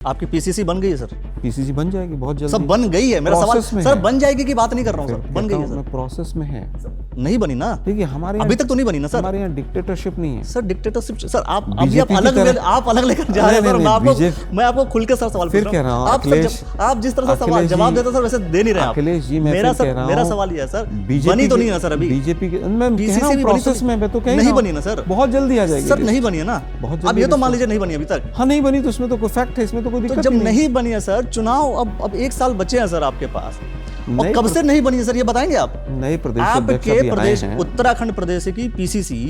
आपकी पीसीसी बन गई है सर? पीसीसी बन जाएगी बहुत जल्दी। सब बन गई है, मेरा सवाल सर बन जाएगी की बात नहीं कर रहा हूँ सर, बन गई है सर। प्रोसेस में है, नहीं बनी ना। देखिए हमारे अभी तक तो नहीं बनी ना सर। हमारे यहाँ डिक्टेटरशिप नहीं है सर। डिक्टेटरशिप सर आप अभी आप अलग लेकर जा रहे हैं सर। मैं आपको खुल के सर सवाल फिर कह रहा हूँ आप जिस तरह से सवाल जवाब देते सर वैसे दे नहीं रहे आप। अखिलेश जी मेरा सवाल ये है सर, बनी तो नहीं है ना सर अभी बीजेपी के प्रोसेस में, मैं तो कह नहीं बनी ना सर, बहुत जल्दी आ जाएगी सर। नहीं बनी है ना, अब ये तो मान लीजिए नहीं बनी अभी तक। हाँ नहीं बनी तो उसमें तो कोई फैक्ट है, इसमें तो कोई दिक्कत जब नहीं बनी है सर, चुनाव अब 1 साल बचे हैं सर आपके पास, और कब से नहीं बनी है सर ये बताएंगे आप? नए प्रदेश आपके प्रदेश उत्तराखंड प्रदेश की पीसीसी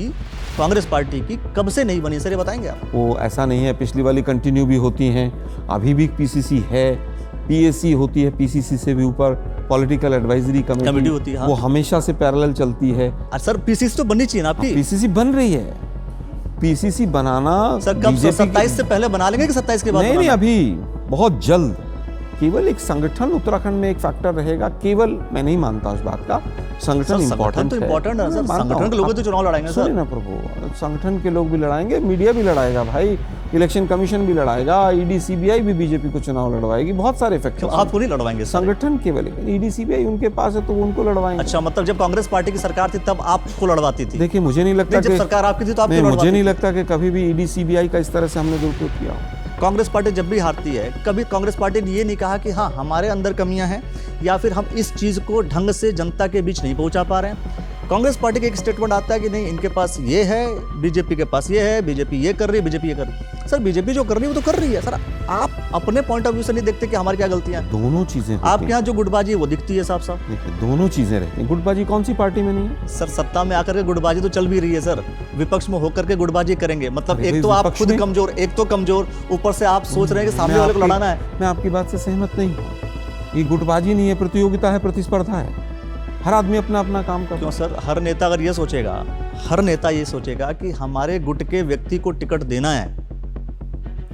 कांग्रेस पार्टी की कब से नहीं बनी है सर ये बताएंगे आप? वो ऐसा नहीं है, पिछली वाली कंटिन्यू भी होती हैं, अभी भी पीसीसी है, पीएसी होती है, पीसीसी से भी ऊपर पॉलिटिकल एडवाइजरी कमेटी होती है। हाँ। वो हमेशा से पैरेलल चलती है। सर पीसीसी तो बननी चाहिए ना आपकी। पीसीसी बन रही है, पीसीसी बनाना सर कब? 27 से पहले बना लेंगे कि 27 के बाद? नहीं, अभी बहुत जल्द। केवल एक संगठन उत्तराखंड में एक फैक्टर रहेगा, केवल मैं नहीं मानता उस बात का। संगठन इम्पोर्टेंट है सर, संगठन के लोग तो चुनाव लड़ाएंगे सर। ना प्रभु, संगठन के लोग भी लड़ाएंगे, मीडिया भी लड़ाएगा भाई, इलेक्शन कमीशन भी लड़ाएगा, ईडी सीबीआई भी बीजेपी को चुनाव लड़वाएगी, बहुत सारे फैक्टर। आपको नहीं लड़वाएंगे संगठन केवल, ईडी सीबीआई उनके पास है तो वो उनको लड़वाएंगे। अच्छा, मतलब जब कांग्रेस पार्टी की सरकार थी तब आपको लड़वाती थी? देखिए मुझे नहीं लगता, जब सरकार आपकी थी तो आपको लड़वाती थी। मुझे नहीं लगता कि कभी भी ईडी सीबीआई का इस तरह से हमने दुरुपयोग किया हो। कांग्रेस पार्टी जब भी हारती है, कभी कांग्रेस पार्टी ने ये नहीं कहा कि हाँ हमारे अंदर कमियां हैं या फिर हम इस चीज को ढंग से जनता के बीच नहीं पहुंचा पा रहे हैं। कांग्रेस पार्टी का एक स्टेटमेंट आता है कि नहीं इनके पास ये है, बीजेपी के पास ये है, बीजेपी ये कर रही है, बीजेपी ये कर रही है। सर बीजेपी जो कर रही है वो तो कर रही है सर, आप अपने पॉइंट ऑफ व्यू से नहीं देखते कि हमारी क्या गलतियां हैं? दोनों चीजें आपके यहाँ जो गुटबाजी है वो दिखती है साफ साफ। देखिए दोनों चीजें रहती हैं। गुटबाजी कौन सी पार्टी में नहीं है सर? सत्ता में आकर के गुटबाजी तो चल भी रही है सर, विपक्ष में होकर के गुटबाजी करेंगे। मतलब एक तो आप खुद कमजोर, एक तो कमजोर, ऊपर से आप सोच रहे हैं कि सामने वाले को लड़ाना है। मैं आपकी बात से सहमत नहीं हूँ। ये गुटबाजी नहीं है, प्रतियोगिता है, प्रतिस्पर्धा है, हर आदमी अपना अपना काम कर। क्यों सर? हर नेता अगर ये सोचेगा, हर नेता ये सोचेगा कि हमारे गुट के व्यक्ति को टिकट देना है,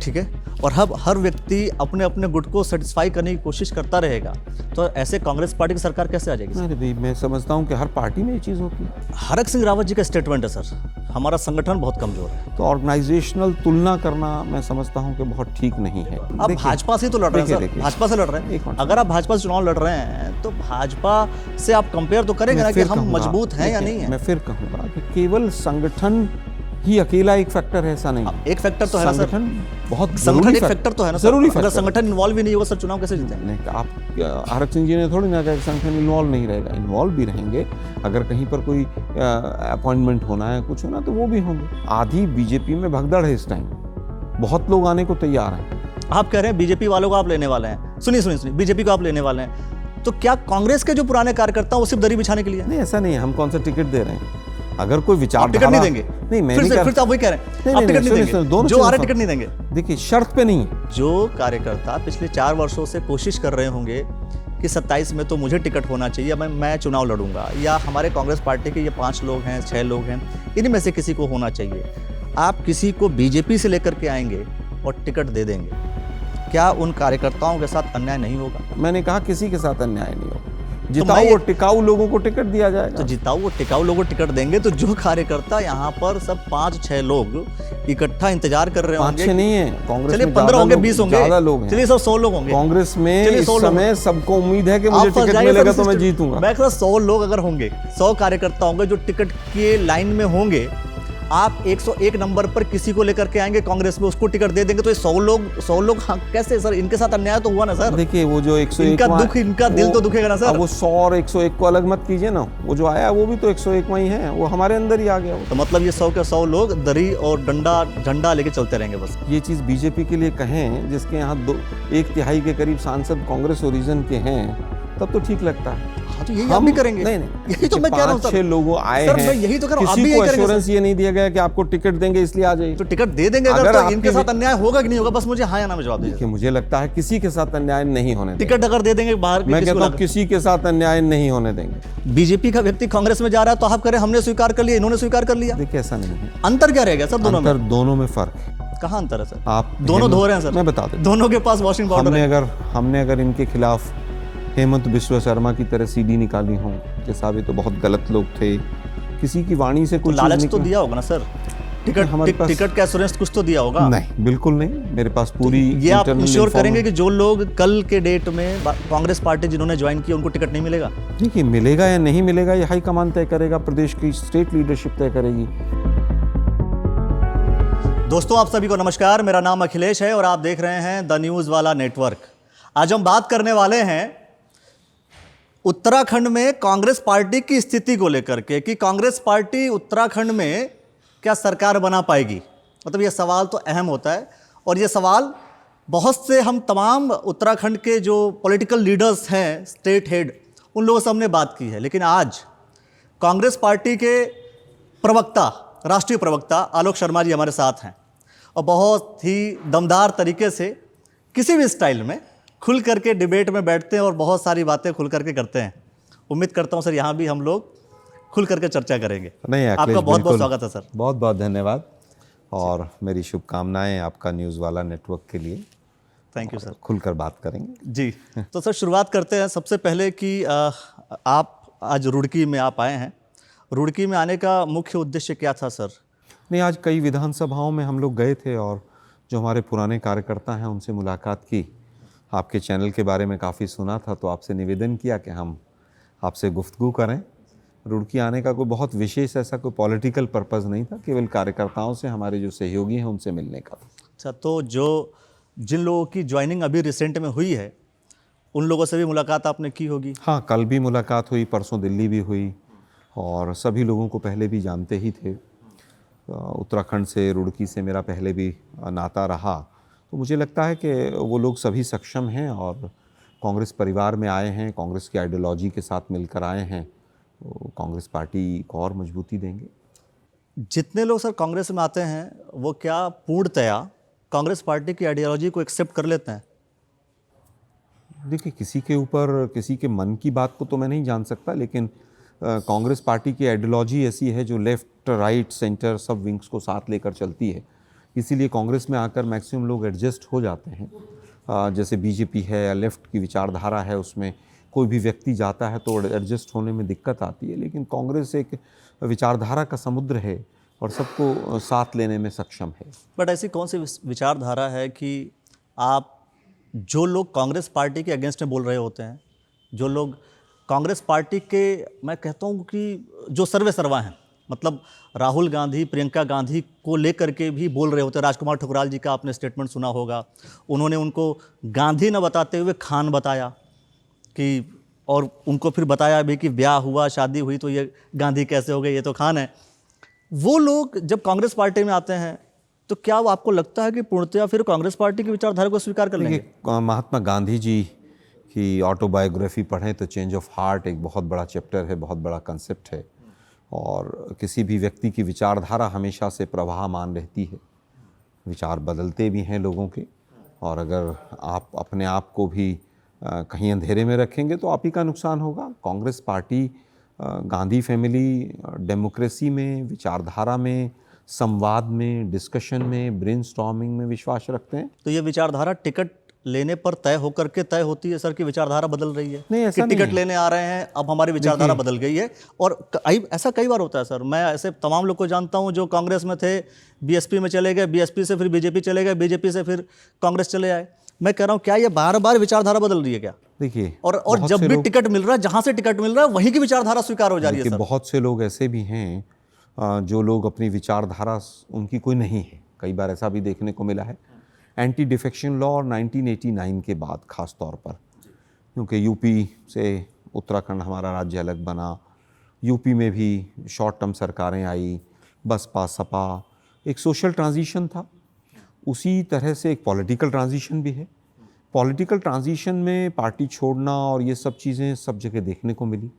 ठीक है, और हर व्यक्ति अपने अपने गुट को सेटिस्फाई करने की कोशिश करता रहेगा, तो ऐसे कांग्रेस पार्टी की सरकार कैसे आ जाएगी? अरे भाई मैं समझता हूँ कि हर पार्टी में ये चीज़ होती है। हरक सिंह रावत जी का स्टेटमेंट है सर, हमारा संगठन बहुत कमजोर है। तो ऑर्गेनाइजेशनल तुलना करना मैं समझता हूँ कि बहुत ठीक नहीं है। आप भाजपा से तो लड़ रहे हैं सर, भाजपा से लड़ रहे हैं। अगर आप भाजपा से चुनाव लड़ रहे हैं तो भाजपा से आप कंपेयर तो करेंगे ना कि हम मजबूत हैं या नहीं है। मैं फिर कहूँगा कि केवल संगठन ही अकेला एक फैक्टर है, ऐसा नहीं। एक फैक्टर तो है सर, संगठन बहुत संगठन एक फैक्टर तो है ना, जरूरी। अगर संगठन इन्वॉल्व ही नहीं होगा सर चुनाव कैसे जीतेंगे? आप हरक सिंह जी ने थोड़ी ना कहा कि संगठन इन्वॉल्व नहीं रहेगा, इन्वॉल्व भी रहेंगे। अगर कहीं पर कोई अपॉइंटमेंट होना है, कुछ होना, तो वो भी होंगे। आधी बीजेपी में भगदड़ है इस टाइम, बहुत लोग आने को तैयार हैं। आप कह रहे हैं बीजेपी वालों को आप लेने वाले हैं, सुनिए बीजेपी को आप लेने वाले हैं, तो क्या कांग्रेस के जो पुराने कार्यकर्ता वो सिर्फ दरी बिछाने के लिए? नहीं, ऐसा नहीं है। हम कौन सा टिकट दे रहे हैं? अगर कोई विचार टिकट नहीं देंगे, नहीं मैं फिर तो आप वही कह रहे हैं, आप टिकट नहीं देंगे, जो आ रहे टिकट नहीं देंगे। देखिए शर्त पे नहीं है। जो कार्यकर्ता पिछले 4 वर्षों से कोशिश कर रहे होंगे कि 27 में तो मुझे टिकट होना चाहिए, मैं चुनाव लड़ूंगा, या हमारे कांग्रेस पार्टी के ये 5 लोग हैं, 6 लोग हैं, इनमें से किसी को होना चाहिए, आप किसी को बीजेपी से लेकर के आएंगे और टिकट दे देंगे, क्या उन कार्यकर्ताओं के साथ अन्याय नहीं होगा? मैंने कहा किसी के साथ अन्याय नहीं होगा। जिताऊ और टिकाऊ लोगों को टिकट दिया जाएगा। तो जिताऊ और टिकाऊ लोगों को टिकट देंगे, तो जो कार्यकर्ता यहाँ पर सब 5-6 लोग इकट्ठा इंतजार कर रहे होंगे। 5-6 नहीं है, कांग्रेस चलिए 15 होंगे, 20 होंगे, ज्यादा लोग हैं। चलिए सब 100 लोग होंगे कांग्रेस में। इस समय सबको उम्मीद है कि मुझे टिकट मिलेगा तो मैं जीतूंगा। मैं 100 लोग अगर होंगे, 100 कार्यकर्ता होंगे जो टिकट के लाइन में होंगे, आप 101 नंबर पर किसी को लेकर के आएंगे कांग्रेस में, उसको टिकट दे देंगे, तो ये 100 लोग हाँ, कैसे सर? इनके साथ अन्याय तो हुआ ना सर। देखिए वो जो 101 इनका दुख, इनका दिल तो दुखेगा ना सर। वो 100 और 101 को अलग मत कीजिए ना, वो जो आया वो भी तो 101 में ही है, वो हमारे अंदर ही आ गया। तो मतलब ये 100 के 100 लोग दरी और झंडा लेके चलते रहेंगे बस। ये चीज बीजेपी के लिए कहें, जिसके यहाँ 1/3 के करीब सांसद कांग्रेस ओरिजिन के हैं, तब तो ठीक लगता है। हाँ, तो यही हम भी करेंगे। नहीं, यही तो मैं कह रहा हूँ सर। 5-6 लोग आए सर, हैं, मैं यही तो कह रहा हूँ, किसी को एश्योरेंस ये नहीं दिया गया कि आपको टिकट देंगे इसलिए आ जाइए। तो टिकट दे देंगे अगर तो इनके साथ अन्याय होगा कि नहीं होगा, बस मुझे हाँ या ना में जवाब दीजिए। मुझे लगता है किसी के साथ अन्याय नहीं होने देंगे। टिकट अगर दे देंगे बाहर, मैं कहता हूँ किसी के साथ अन्याय नहीं होने देंगे। बीजेपी का व्यक्ति कांग्रेस में जा रहा है तो आप कह रहे हमने स्वीकार कर लिया, इन्होंने स्वीकार कर लिया। देखिए ऐसा नहीं है। अंतर क्या रहेगा सर दोनों में? दोनों में फर्क है। कहाँ अंतर है सर? आप दोनों धो रहे हैं सर, मैं बता देता हूं। दोनों के पास वॉशिंग पाउडर है। हमने अगर इनके खिलाफ हेमंत बिश्व शर्मा की तरह सीडी निकाली हो कि साहब ये तो बहुत गलत लोग थे, किसी की वाणी से कुछ लालच तो दिया होगा ना सर। टिकट का एश्योरेंस कुछ तो दिया होगा? नहीं, बिल्कुल नहीं। मेरे पास पूरी ये आप internal इंश्योर करेंगे information- कि जो लोग कल के डेट में कांग्रेस पार्टी जिन्होंने ज्वाइन किया उनको टिकट नहीं मिलेगा? देखिए, मिलेगा या नहीं मिलेगा ये हाईकमान तय करेगा, प्रदेश की स्टेट लीडरशिप तय करेगी। दोस्तों, आप सभी को नमस्कार। मेरा नाम अखिलेश है और आप देख रहे हैं द न्यूज़ वाला नेटवर्क। आज हम बात करने वाले हैं उत्तराखंड में कांग्रेस पार्टी की स्थिति को लेकर के कि कांग्रेस पार्टी उत्तराखंड में क्या सरकार बना पाएगी। मतलब ये सवाल तो अहम होता है और ये सवाल बहुत से हम तमाम उत्तराखंड के जो पॉलिटिकल लीडर्स हैं, स्टेट हेड, उन लोगों से हमने बात की है। लेकिन आज कांग्रेस पार्टी के प्रवक्ता, राष्ट्रीय प्रवक्ता आलोक शर्मा जी हमारे साथ हैं और बहुत ही दमदार तरीके से किसी भी स्टाइल में खुल करके डिबेट में बैठते हैं और बहुत सारी बातें खुल करके करते हैं। उम्मीद करता हूं सर यहाँ भी हम लोग खुल करके चर्चा करेंगे। नहीं, आपका बहुत बहुत बिल्कुल। स्वागत है सर। बहुत बहुत धन्यवाद और मेरी शुभकामनाएं आपका न्यूज़ वाला नेटवर्क के लिए। Thank you sir. खुलकर बात करेंगे जी, तो सर शुरुआत करते हैं सबसे पहले कि आप आज रुड़की में आप आए हैं। रुड़की में आने का मुख्य उद्देश्य क्या था सर? नहीं, आज कई विधानसभाओं में हम लोग गए थे और जो हमारे पुराने कार्यकर्ता हैं उनसे मुलाकात की। आपके चैनल के बारे में काफ़ी सुना था तो आपसे निवेदन किया कि हम आपसे गुफ्तगू करें। रुड़की आने का कोई बहुत विशेष ऐसा कोई पॉलिटिकल पर्पस नहीं था, केवल कार्यकर्ताओं से, हमारे जो सहयोगी हैं उनसे मिलने का था। अच्छा, तो जिन लोगों की ज्वाइनिंग अभी रिसेंट में हुई है उन लोगों से भी मुलाकात आपने की होगी? हाँ, कल भी मुलाकात हुई, परसों दिल्ली भी हुई और सभी लोगों को पहले भी जानते ही थे। उत्तराखंड से, रुड़की से मेरा पहले भी नाता रहा, तो मुझे लगता है कि वो लोग सभी सक्षम हैं और कांग्रेस परिवार में आए हैं, कांग्रेस की आइडियोलॉजी के साथ मिलकर आए हैं, तो कांग्रेस पार्टी को और मजबूती देंगे। जितने लोग सर कांग्रेस में आते हैं वो क्या पूर्णतया कांग्रेस पार्टी की आइडियोलॉजी को एक्सेप्ट कर लेते हैं? देखिए, किसी के ऊपर, किसी के मन की बात को तो मैं नहीं जान सकता, लेकिन कांग्रेस पार्टी की आइडियोलॉजी ऐसी है जो लेफ़्ट, राइट, सेंटर सब विंग्स को साथ लेकर चलती है। इसीलिए कांग्रेस में आकर मैक्सिमम लोग एडजस्ट हो जाते हैं। जैसे बीजेपी है या लेफ़्ट की विचारधारा है, उसमें कोई भी व्यक्ति जाता है तो एडजस्ट होने में दिक्कत आती है, लेकिन कांग्रेस एक विचारधारा का समुद्र है और सबको साथ लेने में सक्षम है। बट ऐसी कौन सी विचारधारा है कि आप, जो लोग कांग्रेस पार्टी के अगेंस्ट में बोल रहे होते हैं, जो लोग कांग्रेस पार्टी के, मैं कहता हूँ कि जो सर्वे सर्वा हैं, मतलब राहुल गांधी, प्रियंका गांधी को लेकर के भी बोल रहे होते हैं। राजकुमार ठुकराल जी का आपने स्टेटमेंट सुना होगा, उन्होंने उनको गांधी न बताते हुए खान बताया कि, और उनको फिर बताया भी कि ब्याह हुआ, शादी हुई तो ये गांधी कैसे हो गए, ये तो खान है। वो लोग जब कांग्रेस पार्टी में आते हैं तो क्या वो आपको लगता है कि पूर्णतया फिर कांग्रेस पार्टी की विचारधारा को स्वीकार कर लेंगे? महात्मा गांधी जी की ऑटोबायोग्राफी पढ़ें तो चेंज ऑफ हार्ट एक बहुत बड़ा चैप्टर है, बहुत बड़ा कंसेप्ट है और किसी भी व्यक्ति की विचारधारा हमेशा से प्रवाहमान रहती है। विचार बदलते भी हैं लोगों के और अगर आप अपने आप को भी कहीं अंधेरे में रखेंगे तो आप ही का नुकसान होगा। Congress party Gandhi family democracy में, विचारधारा में, संवाद में, डिस्कशन में, ब्रेनस्टॉर्मिंग में विश्वास रखते हैं। तो ये विचारधारा टिकट लेने पर तय होकर के तय होती है सर की विचारधारा बदल रही है? नहीं, ऐसा कि नहीं टिकट है। लेने आ रहे हैं, अब हमारी विचारधारा बदल गई है। और ऐसा कई बार होता है सर। मैं ऐसे तमाम लोग को जानता हूं जो कांग्रेस में थे, बीएसपी में चले गए, बीएसपी से फिर बीजेपी चले गए, बीजेपी से फिर कांग्रेस चले आए। मैं कह रहा हूं क्या ये बार बार विचारधारा बदल रही है क्या? देखिए, और जब भी टिकट मिल रहा है, जहां से टिकट मिल रहा है वहीं की विचारधारा स्वीकार हो जा रही है सर। बहुत से लोग ऐसे भी हैं जो लोग अपनी विचारधारा उनकी कोई नहीं है। कई बार ऐसा भी देखने को मिला है एंटी डिफेक्शन लॉ और 1989 के बाद खास तौर पर, क्योंकि यूपी से उत्तराखंड हमारा राज्य अलग बना, यूपी में भी शॉर्ट टर्म सरकारें आई, बसपा, सपा, एक सोशल ट्रांजिशन था। उसी तरह से एक पॉलिटिकल ट्रांजिशन भी है। पॉलिटिकल ट्रांजिशन में पार्टी छोड़ना और ये सब चीज़ें सब जगह देखने को मिली।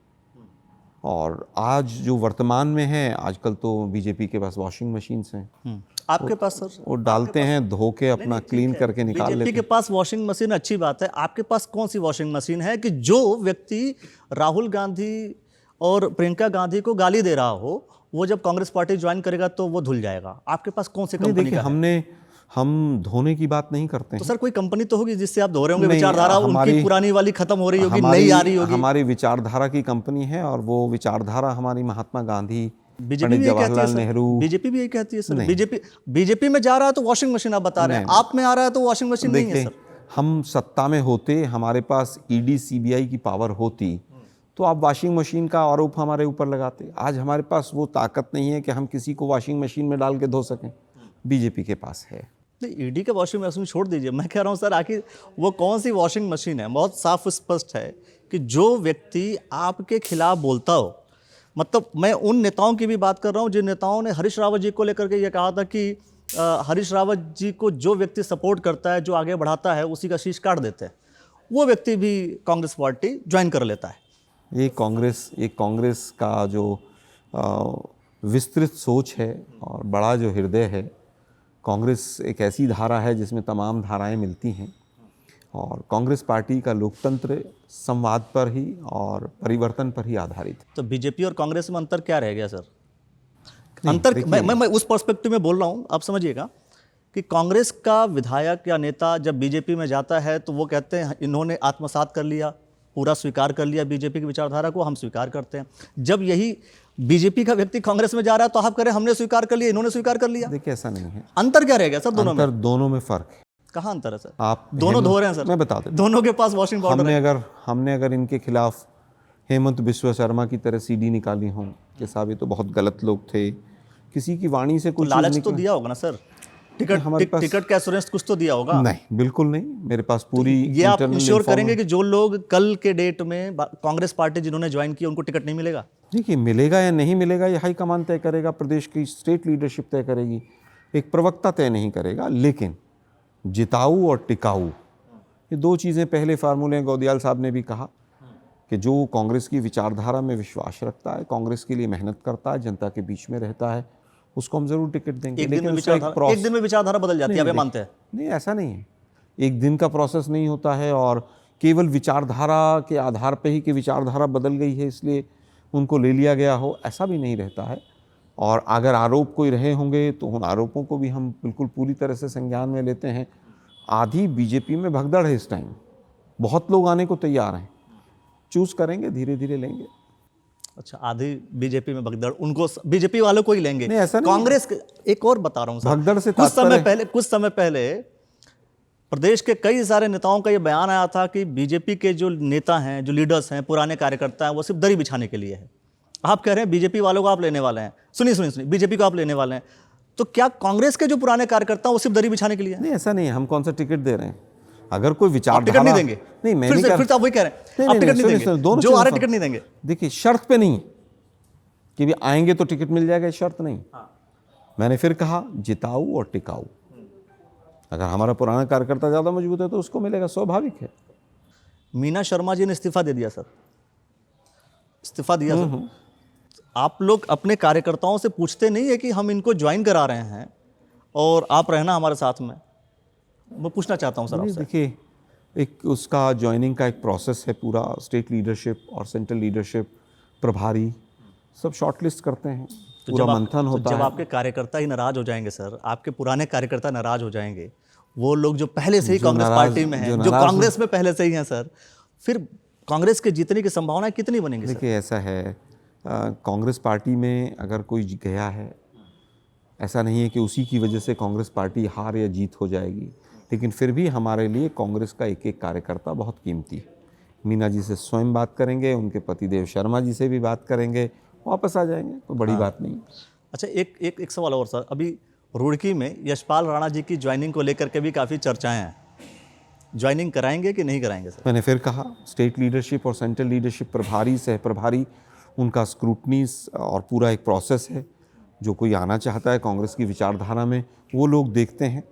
और आज जो वर्तमान में है, आजकल तो बीजेपी के पास वॉशिंग मशीन्स हैं। आपके पास सर? वो डालते हैं, धो के अपना क्लीन करके निकाल लेते हैं। बीजेपी के पास वॉशिंग मशीन अच्छी बात है, आपके पास कौन सी वॉशिंग मशीन है कि जो व्यक्ति राहुल गांधी और प्रियंका गांधी को गाली दे रहा हो, वो जब कांग्रेस पार्टी ज्वाइन करेगा तो वो धुल जाएगा? आपके पास कौन सी कंपनी का है? हम धोने की बात नहीं करते हैं। तो सर कोई कंपनी तो होगी जिससे आप धो रहे होंगे, विचारधारा उनकी पुरानी वाली खत्म हो रही होगी, नई आ रही होगी। हमारी विचारधारा की कंपनी है और वो विचारधारा हमारी महात्मा गांधी बीजेपी भी यही कहती है सर, बीजेपी भी यही कहती है सर। बीजेपी में जा रहा है तो वॉशिंग मशीन आप बता रहे हैं, आप में आ रहा है तो वॉशिंग मशीन नहीं है सर। हम सत्ता में होते, हमारे पास ईडी सीबीआई की पावर होती तो आप वॉशिंग मशीन का आरोप हमारे ऊपर लगाते। आज हमारे पास वो ताकत नहीं है कि हम किसी को वॉशिंग मशीन में डाल के धो सकें, बीजेपी के पास है। नहीं, ईडी का वॉशिंग मशीन छोड़ दीजिए, मैं कह रहा हूँ सर आखिर वो कौन सी वॉशिंग मशीन है। बहुत साफ स्पष्ट है कि जो व्यक्ति आपके खिलाफ बोलता हो, मतलब मैं उन नेताओं की भी बात कर रहा हूँ जिन नेताओं ने हरीश रावत जी को लेकर के ये कहा था कि हरीश रावत जी को जो व्यक्ति सपोर्ट करता है, जो आगे बढ़ाता है, उसी का शीश काट देते हैं, वो व्यक्ति भी कांग्रेस पार्टी ज्वाइन कर लेता है। ये कांग्रेस का जो विस्तृत सोच है और बड़ा जो हृदय है, कांग्रेस एक ऐसी धारा है जिसमें तमाम धाराएं मिलती हैं और कांग्रेस पार्टी का लोकतंत्र संवाद पर ही और परिवर्तन पर ही आधारित है। तो बीजेपी और कांग्रेस में अंतर क्या रह गया सर? अंतर मैं उस पर्सपेक्टिव में बोल रहा हूँ, आप समझिएगा कि कांग्रेस का विधायक या नेता जब बीजेपी में जाता है तो वो कहते हैं इन्होंने आत्मसात कर लिया, पूरा स्वीकार कर लिया बीजेपी की विचारधारा को, हम स्वीकार करते हैं। जब यही बीजेपी का व्यक्ति कांग्रेस में जा रहा है तो आप कह रहे हैं हमने स्वीकार कर लिया, इन्होंने स्वीकार कर लिया। देखिए ऐसा नहीं है। अंतर क्या रह गया सर दोनों में? दोनों में फर्क है। कहाँ अंतर है सर? आप दोनों धो रहे हैं सर, मैं बता देता हूं। दोनों के पास वॉशिंग पाउडर है। हमने अगर इनके खिलाफ हेमंत बिस्वा शर्मा की तरह सीडी निकाली हो कि साहब ये तो बहुत गलत लोग थे, किसी की वाणी से कुछ लालच तो दिया होगा ना सर, टिकट का एश्योरेंस कुछ तो दिया होगा? नहीं, बिल्कुल नहीं। मेरे पास पूरी ये आप इंश्योर करेंगे कि जो लोग कल के डेट में कांग्रेस पार्टी जिन्होंने ज्वाइन की उनको टिकट नहीं मिलेगा? देखिए, मिलेगा या नहीं मिलेगा ये हाईकमान तय करेगा, प्रदेश की स्टेट लीडरशिप तय करेगी, एक प्रवक्ता तय नहीं करेगा। लेकिन जिताऊ और टिकाऊ ये दो चीज़ें पहले फार्मूले गौदियाल साहब ने भी कहा कि जो कांग्रेस की विचारधारा में विश्वास रखता है, कांग्रेस के लिए मेहनत करता है, जनता के बीच में रहता है, उसको हम जरूर टिकट देंगे। एक दिन में विचारधारा बदल जाती है, आप मानते हैं? नहीं, ऐसा नहीं है। एक दिन का प्रोसेस नहीं होता है और केवल विचारधारा के आधार पर ही कि विचारधारा बदल गई है इसलिए उनको ले लिया गया हो, ऐसा भी नहीं रहता है। और अगर आरोप कोई रहे होंगे तो उन आरोपों को भी हम बिल्कुल पूरी तरह से संज्ञान में लेते हैं। आधी बीजेपी में भगदड़ है इस टाइम, बहुत लोग आने को तैयार हैं, चूज करेंगे, धीरे धीरे लेंगे। अच्छा, आधी बीजेपी में भगदड़, उनको बीजेपी वालों को ही लेंगे? नहीं, ऐसा नहीं। कांग्रेस एक और बता रहा हूँ सर, भगदड़ से कुछ समय पहले प्रदेश के कई सारे नेताओं का ये बयान आया था कि बीजेपी के जो नेता हैं, जो लीडर्स हैं, पुराने कार्यकर्ता हैं, वो सिर्फ दरी बिछाने के लिए है। आप कह रहे हैं बीजेपी वालों को आप लेने वाले हैं। सुनिए, बीजेपी को आप लेने वाले हैं, तो क्या कांग्रेस के जो पुराने कार्यकर्ता हैं वो सिर्फ दरी बिछाने के लिए है? नहीं, ऐसा नहीं है। हम कौन सा टिकट दे रहे हैं? अगर कोई विचार टिकट नहीं देंगे? नहीं, मैं नहीं फिर तो आप वही कह रहे हैं, आप टिकट नहीं देंगे, जो आ रहे टिकट नहीं देंगे। देखिए, शर्त पे नहीं कि भी आएंगे तो टिकट मिल जाएगा, शर्त नहीं। मैंने फिर कहा जिताऊ और टिकाऊ। अगर हमारा पुराना कार्यकर्ता ज़्यादा मजबूत है तो उसको मिलेगा, स्वाभाविक है। मीना शर्मा जी ने इस्तीफा दे दिया सर, इस्तीफा दिया सर। आप लोग अपने कार्यकर्ताओं से पूछते नहीं है कि हम इनको ज्वाइन करा रहे हैं और आप रहना हमारे साथ में? मैं पूछना चाहता हूं सर आपसे। देखिए, एक उसका ज्वाइनिंग का एक प्रोसेस है पूरा। स्टेट लीडरशिप और सेंट्रल लीडरशिप, प्रभारी सब शॉर्टलिस्ट करते हैं, पूरा मंथन होता है। जब आपके कार्यकर्ता ही नाराज हो जाएंगे सर, आपके पुराने कार्यकर्ता नाराज हो जाएंगे, वो लोग जो पहले से ही कांग्रेस पार्टी में हैं, जो कांग्रेस में पहले से ही हैं सर, फिर कांग्रेस के जीतने की संभावना कितनी बनेगी? देखिए, ऐसा है, कांग्रेस पार्टी में अगर कोई गया है, ऐसा नहीं है कि उसी की वजह से कांग्रेस पार्टी हार या जीत हो जाएगी। लेकिन फिर भी हमारे लिए कांग्रेस का एक एक कार्यकर्ता बहुत कीमती है। मीना जी से स्वयं बात करेंगे, उनके पतिदेव शर्मा जी से भी बात करेंगे, वापस आ जाएंगे, तो बड़ी बात नहीं। अच्छा, एक सवाल और सर, अभी रुड़की में यशपाल राणा जी की ज्वाइनिंग को लेकर के भी काफ़ी चर्चाएं हैं, ज्वाइनिंग कराएंगे कि नहीं कराएंगे सर? मैंने फिर कहा, स्टेट लीडरशिप और सेंट्रल लीडरशिप, प्रभारी, सह प्रभारी, उनका स्क्रूटनीज और पूरा एक प्रोसेस है। जो कोई आना चाहता है कांग्रेस की विचारधारा में, वो लोग देखते हैं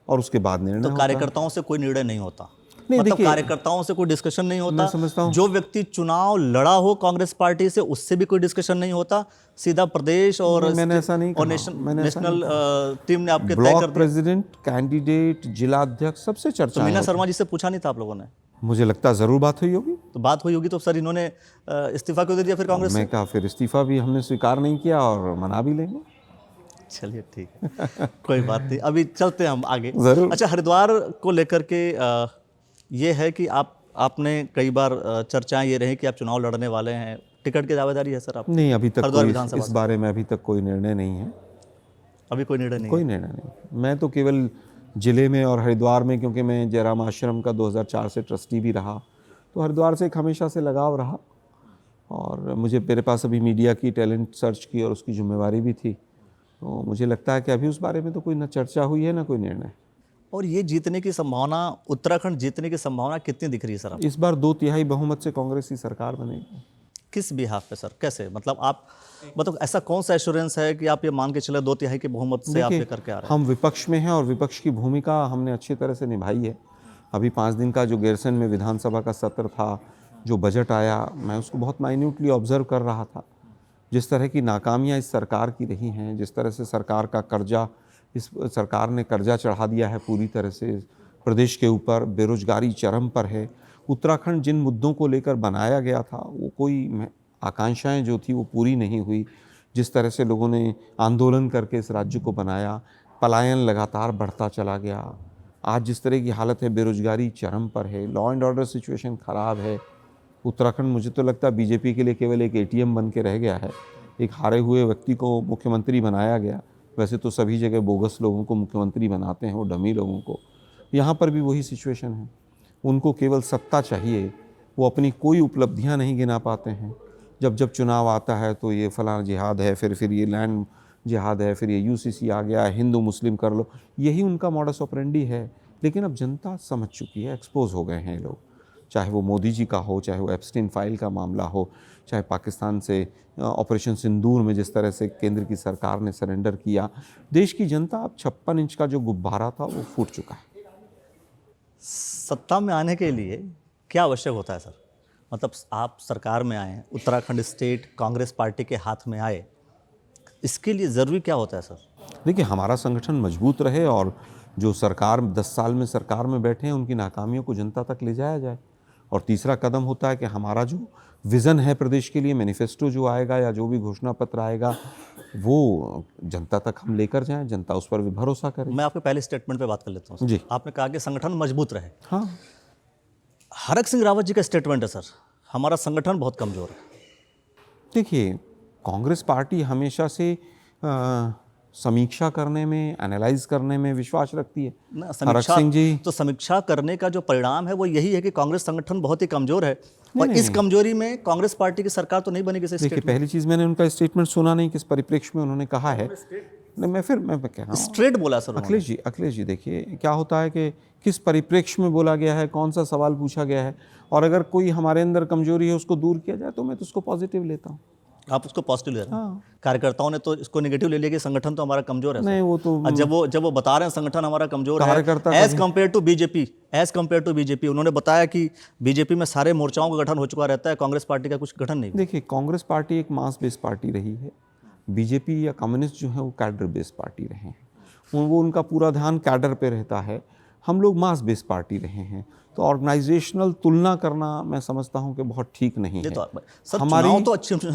और उसके बाद निर्णय होता है। तो कार्यकर्ताओं से कोई निर्णय नहीं होता? नहीं, मतलब कार्यकर्ताओं से कोई डिस्कशन नहीं होता? मैं समझता हूं, जो व्यक्ति चुनाव लड़ा हो कांग्रेस पार्टी से, उससे भी कोई डिस्कशन नहीं होता? सीधा प्रदेश और मैंने ऐसा नहीं कहा। नेशनल टीम ने आपके ब्लॉक प्रेसिडेंट, कैंडिडेट, जिला अध्यक्ष, सबसे चर्चा। तो मीना शर्मा जी से पूछा नहीं था आप लोगों ने? मुझे लगता है जरूर बात हुई होगी। तो बात हुई होगी तो सर इन्होंने इस्तीफा क्यों दे दिया फिर कांग्रेस से? मैं कहा, फिर इस्तीफा भी हमने स्वीकार नहीं किया और मना भी लेंगे। चलिए ठीक है, कोई बात नहीं, अभी चलते हैं हम आगे। जरूर। अच्छा, हरिद्वार को लेकर के ये है कि आपने कई बार चर्चाएं ये रही कि आप चुनाव लड़ने वाले हैं, टिकट की दावेदारी है सर आप? नहीं, अभी तक हरिद्वार कोई विधानसभा इस बारे में अभी तक कोई निर्णय नहीं है। अभी कोई निर्णय नहीं कोई निर्णय नहीं। मैं तो केवल जिले में और हरिद्वार में, क्योंकि मैं जयराम आश्रम का 2004 से ट्रस्टी भी रहा, तो हरिद्वार से एक हमेशा से लगाव रहा और मेरे पास अभी मीडिया की, टैलेंट सर्च की और उसकी जिम्मेवारी भी थी। तो मुझे लगता है कि अभी उस बारे में तो कोई ना चर्चा हुई है ना कोई निर्णय। और ये जीतने की संभावना, उत्तराखंड जीतने की संभावना कितनी दिख रही है सर? इस बार 2/3 बहुमत से कांग्रेस की सरकार बनेगी। किस बिहाफ पे सर? कैसे? मतलब ऐसा कौन सा एश्योरेंस है कि आप ये मान के चले 2/3 की बहुमत से आप लेकर के आ रहे हैं? हम विपक्ष में हैं और विपक्ष की भूमिका हमने अच्छी तरह से निभाई है। अभी 5 दिन का जो गैरसैंण में विधानसभा का सत्र था, जो बजट आया, मैं उसको बहुत माइन्यूटली ऑब्जर्व कर रहा था। जिस तरह की नाकामियां इस सरकार की रही हैं, जिस तरह से सरकार का कर्जा, इस सरकार ने कर्जा चढ़ा दिया है पूरी तरह से प्रदेश के ऊपर, बेरोजगारी चरम पर है। उत्तराखंड जिन मुद्दों को लेकर बनाया गया था, वो कोई आकांक्षाएं जो थी वो पूरी नहीं हुई। जिस तरह से लोगों ने आंदोलन करके इस राज्य को बनाया, पलायन लगातार बढ़ता चला गया। आज जिस तरह की हालत है, बेरोजगारी चरम पर है, लॉ एंड ऑर्डर सिचुएशन ख़राब है। उत्तराखंड मुझे तो लगता है बीजेपी के लिए केवल एक ATM बन के रह गया है। एक हारे हुए व्यक्ति को मुख्यमंत्री बनाया गया। वैसे तो सभी जगह बोगस लोगों को मुख्यमंत्री बनाते हैं, वो डमी लोगों को। यहाँ पर भी वही सिचुएशन है। उनको केवल सत्ता चाहिए, वो अपनी कोई उपलब्धियाँ नहीं गिना पाते हैं। जब जब चुनाव आता है तो ये फलाना जिहाद है, फिर ये लैंड जिहाद है, फिर ये UCC आ गया, हिंदू मुस्लिम कर लो, यही उनका मॉडस ऑपरेंडी है। लेकिन अब जनता समझ चुकी है, एक्सपोज हो गए हैं लोग। चाहे वो मोदी जी का हो, चाहे वो एप्स्टीन फाइल का मामला हो, चाहे पाकिस्तान से ऑपरेशन सिंदूर में जिस तरह से केंद्र की सरकार ने सरेंडर किया। देश की जनता अब 56 इंच का जो गुब्बारा था वो फूट चुका है। सत्ता में आने के लिए क्या आवश्यक होता है सर? मतलब आप सरकार में आए, उत्तराखंड स्टेट कांग्रेस पार्टी के हाथ में आए, इसके लिए ज़रूरी क्या होता है सर? देखिए, हमारा संगठन मजबूत रहे और जो सरकार 10 साल में सरकार में बैठे हैं उनकी नाकामियों को जनता तक ले जाया जाए। और तीसरा कदम होता है कि हमारा जो विज़न है प्रदेश के लिए, मैनिफेस्टो जो आएगा या जो भी घोषणा पत्र आएगा, वो जनता तक हम लेकर जाएं, जनता उस पर भी भरोसा करे। मैं आपके पहले स्टेटमेंट पे बात कर लेता हूँ जी। आपने कहा कि संगठन मजबूत रहे। हाँ, हरक सिंह रावत जी का स्टेटमेंट है सर, हमारा संगठन बहुत कमज़ोर है। देखिए, कांग्रेस पार्टी हमेशा से समीक्षा करने में, एनालाइज करने में विश्वास रखती है। हरक सिंह जी, तो समीक्षा करने का जो परिणाम है वो यही है कि कांग्रेस संगठन बहुत ही कमजोर है और इस कमजोरी में कांग्रेस पार्टी की सरकार तो नहीं बनेगी। देखिए, पहली चीज मैंने उनका स्टेटमेंट सुना नहीं, किस परिप्रेक्ष्य में उन्होंने कहा है। नहीं, मैं कह रहा हूँ स्ट्रेट बोला सर अखिलेश जी देखिए क्या होता है कि किस परिप्रेक्ष्य में बोला गया है, कौन सा सवाल पूछा गया है, और अगर कोई हमारे अंदर कमजोरी है उसको दूर किया जाए तो मैं तो उसको पॉजिटिव लेता हूँ। आप उसको पॉजिटिव ले रहे हैं। हाँ। कार्यकर्ताओं ने तो इसको नेगेटिव ले लिया कि संगठन तो हमारा कमजोर है। नहीं, वो तो जब वो बता रहे हैं संगठन हमारा कमजोर है कार्यकर्ता एज कम्पेयर टू बीजेपी, उन्होंने बताया कि बीजेपी में सारे मोर्चाओं का गठन हो चुका रहता है, कांग्रेस पार्टी का कुछ गठन नहीं। देखिए, कांग्रेस पार्टी एक मास बेस्ड पार्टी रही है। बीजेपी या कम्युनिस्ट जो है वो कैडर बेस्ड पार्टी रहे हैं, वो उनका पूरा ध्यान कैडर पे रहता है। हम लोग मास बेस्ड पार्टी रहे हैं, तो ऑर्गेनाइजेशनल तुलना करना मैं समझता हूं कि बहुत ठीक नहीं है। तो सर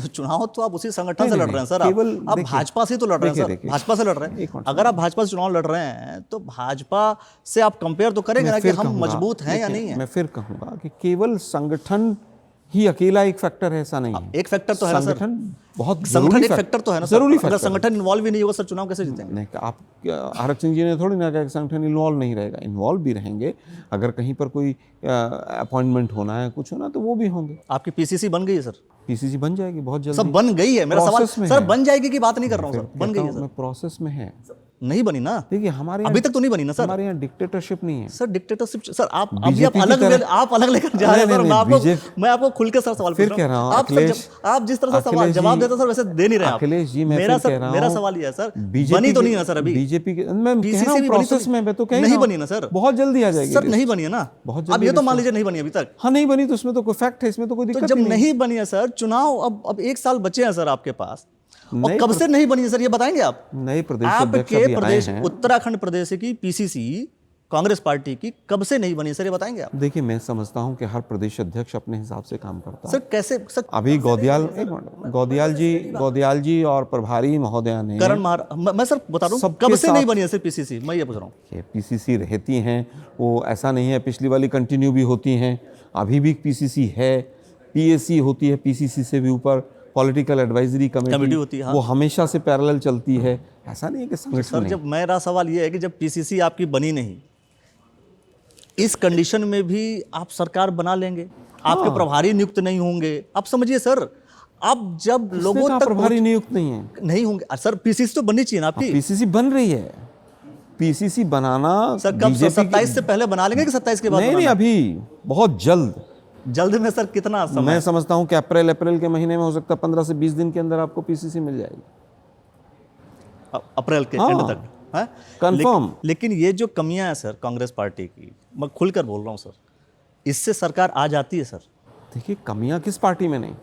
चुनाव तो आप उसी संगठन से लड़ रहे हैं सर, आप भाजपा से तो लड़ रहे हैं सर, भाजपा से लड़ रहे हैं। अगर आप भाजपा से चुनाव लड़ रहे हैं तो भाजपा से आप कंपेयर तो करेंगे ना कि हम मजबूत हैं या नहीं है। मैं फिर कहूंगा कि केवल संगठन ही अकेला एक फैक्टर है, ऐसा नहीं है। एक फैक्टर तो है ना सर, संगठन बहुत संगठन एक फैक्टर तो है ना, जरूरी। अगर संगठन इन्वॉल्व ही नहीं होगा सर चुनाव कैसे जीतेंगे? नहीं, आप हरक सिंह जी ने थोड़ी ना कहा कि संगठन इन्वॉल्व नहीं रहेगा, इन्वॉल्व भी रहेंगे। अगर कहीं पर कोई अपॉइंटमेंट होना है, कुछ होना, तो वो भी होंगे। आपकी पीसीसी बन गई है सर? पीसीसी बन जाएगी बहुत जल्दी। सब बन गई है, मेरा सवाल सर बन जाएगी की बात नहीं कर रहा हूँ सर, बन गई है सर, प्रोसेस में है। नहीं बनी ना, देखिए हमारे अभी तक तो नहीं बनी ना सर। हमारे यहाँ डिक्टेटरशिप नहीं है सर, डिक्टेटरशिप सर आप अलग लेकर जा रहे हैं सर। मैं आपको खुल के सर सवाल पूछ रहा हूं, आप जिस तरह से सवाल जवाब देते सर वैसे दे नहीं रहे आप। अखिलेश जी, मेरा सवाल ये है सर, बनी तो नहीं है ना सर अभी बीजेपी के, मैं कह रहा हूं प्रोसेस में, मैं तो कह रहा हूं नहीं बनी ना सर, बहुत जल्दी आ जाएगी सर। नहीं बनी है ना, बहुत अब ये तो मान लीजिए नहीं बनी अभी तक। हाँ, नहीं बनी तो उसमें तो कोई फैक्ट है, इसमें तो कोई दिक्कत नहीं। जब नहीं बनी है सर, चुनाव अब 1 साल बचे हैं सर आपके पास, और कब से नहीं बनी है सर ये बताएंगे आप? नए प्रदेश आपके प्रदेश उत्तराखंड प्रदेश की पीसीसी कांग्रेस पार्टी की कब से नहीं बनी सर ये बताएंगे आप? देखिए, मैं समझता हूं कि हर प्रदेश अध्यक्ष अपने हिसाब से काम करता है सर। कैसे सर? अभी गौदियाल जी और प्रभारी महोदया ने मैं सर बता रहा हूं कब से नहीं बनी है सर पीसीसी, मैं ये पूछ रहा हूं। पीसीसी रहती हैं, वो ऐसा नहीं है, पिछली वाली कंटिन्यू भी होती हैं, अभी भी पीसीसी है। पीएसी होती है, पीसीसी से भी ऊपर पॉलिटिकल एडवाइजरी कमेटी कमेटी होती है, हाँ। वो हमेशा से पैरेलल चलती है। ऐसा नहीं है कि संगठन सर नहीं। जब मेरा सवाल ये है कि जब पीसीसी आपकी बनी नहीं, इस कंडीशन में भी आप सरकार बना लेंगे, आपके प्रभारी नियुक्त नहीं होंगे। आप समझिए सर, अब जब लोगों तक प्रभारी नियुक्त नहीं है, नहीं होंगे सर, पीसीसी तो बननी चाहिए ना आपकी। पीसीसी बन रही है। पीसीसी बनाना सर कब, बीजेपी 27 से पहले बना लेंगे कि 27 के बाद? नहीं, अभी बहुत जल्द में सर कितना समय? मैं समझता हूं कि अप्रैल के महीने में हो सकता है 15 से 20 दिन के अंदर आपको पीसीसी मिल जाएगी, अप्रैल के एंड तक, है कंफर्म। लेकिन ये जो कमियां हैं सर कांग्रेस पार्टी की, मैं खुलकर बोल रहा हूं सर, इससे सरकार आ जाती है सर। देखिए कमियां किस पार्टी में नहीं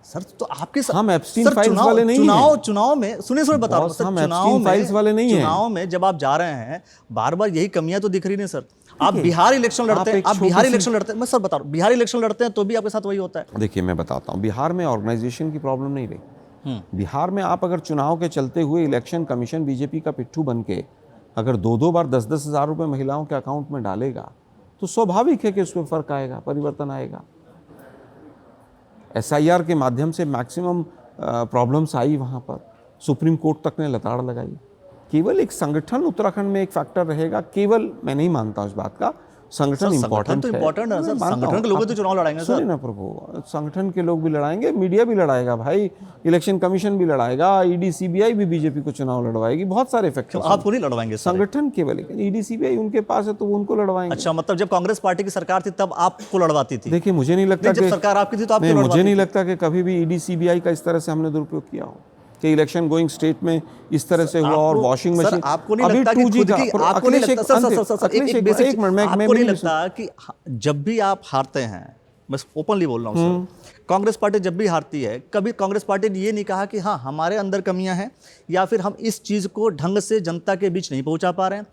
सर, तो आपके हम एप्स्टीन फाइल्स वाले नहीं हैं। चुनाव में सुनिए बता रहा हूं सर, हम एप्स्टीन फाइल्स वाले नहीं हैं। चुनाव में जब आप जा रहे हैं, बार बार यही कमियां तो दिख रही नहीं सर। आप बिहार इलेक्शन लड़ते हैं, मैं सर बता रहा हूं, बिहार इलेक्शन लड़ते हैं तो भी आपके साथ वही होता है। देखिए मैं बताता हूं, बिहार में ऑर्गेनाइजेशन की प्रॉब्लम नहीं रही। बिहार में आप अगर चुनाव के चलते हुए इलेक्शन कमीशन बीजेपी का पिट्ठू बन के अगर 2 बार 10-10 हज़ार रुपए महिलाओं के अकाउंट में डालेगा तो स्वाभाविक है कि उसमें फर्क आएगा, परिवर्तन आएगा। एसआईआर के माध्यम से मैक्सिमम प्रॉब्लम्स आई, वहाँ पर सुप्रीम कोर्ट तक ने लताड़ लगाई। केवल एक संगठन उत्तराखंड में एक फैक्टर रहेगा, केवल मैं नहीं मानता उस बात का। संगठन इम्पोर्टेंट है सर, संगठन के लोग तो चुनाव लड़ाएंगे सर। ना प्रभु, संगठन के लोग भी लड़ाएंगे, मीडिया भी लड़ाएगा भाई, इलेक्शन कमीशन भी लड़ाएगा, ईडी सीबीआई भी बीजेपी को चुनाव लड़वाएगी, बहुत सारे फैक्टर। आपको नहीं लड़वाएंगे संगठन केवल, लेकिन ईडी सीबीआई उनके पास है तो वो उनको लड़वाएंगे। अच्छा, मतलब जब कांग्रेस पार्टी की सरकार थी तब आपको लड़वाती थी? देखिए मुझे नहीं लगता जब सरकार आपकी थी तो आपको मुझे नहीं लगता कि कभी भी ईडी सीबीआई का इस तरह से हमने दुरुपयोग किया हो कि इलेक्शन गोइंग स्टेट में इस तरह से हुआ। और वॉशिंग मशीन, आपको नहीं लगता कि खुद की, आपको नहीं लगता कि जब भी आप हारते हैं, मैं ओपनली बोल रहा हूँ सर, कांग्रेस पार्टी जब भी हारती है, कभी कांग्रेस पार्टी ने ये नहीं कहा कि हाँ हमारे अंदर कमियां हैं या फिर हम इस चीज़ को ढंग से जनता के बीच नहीं पहुंचा पा रहे हैं।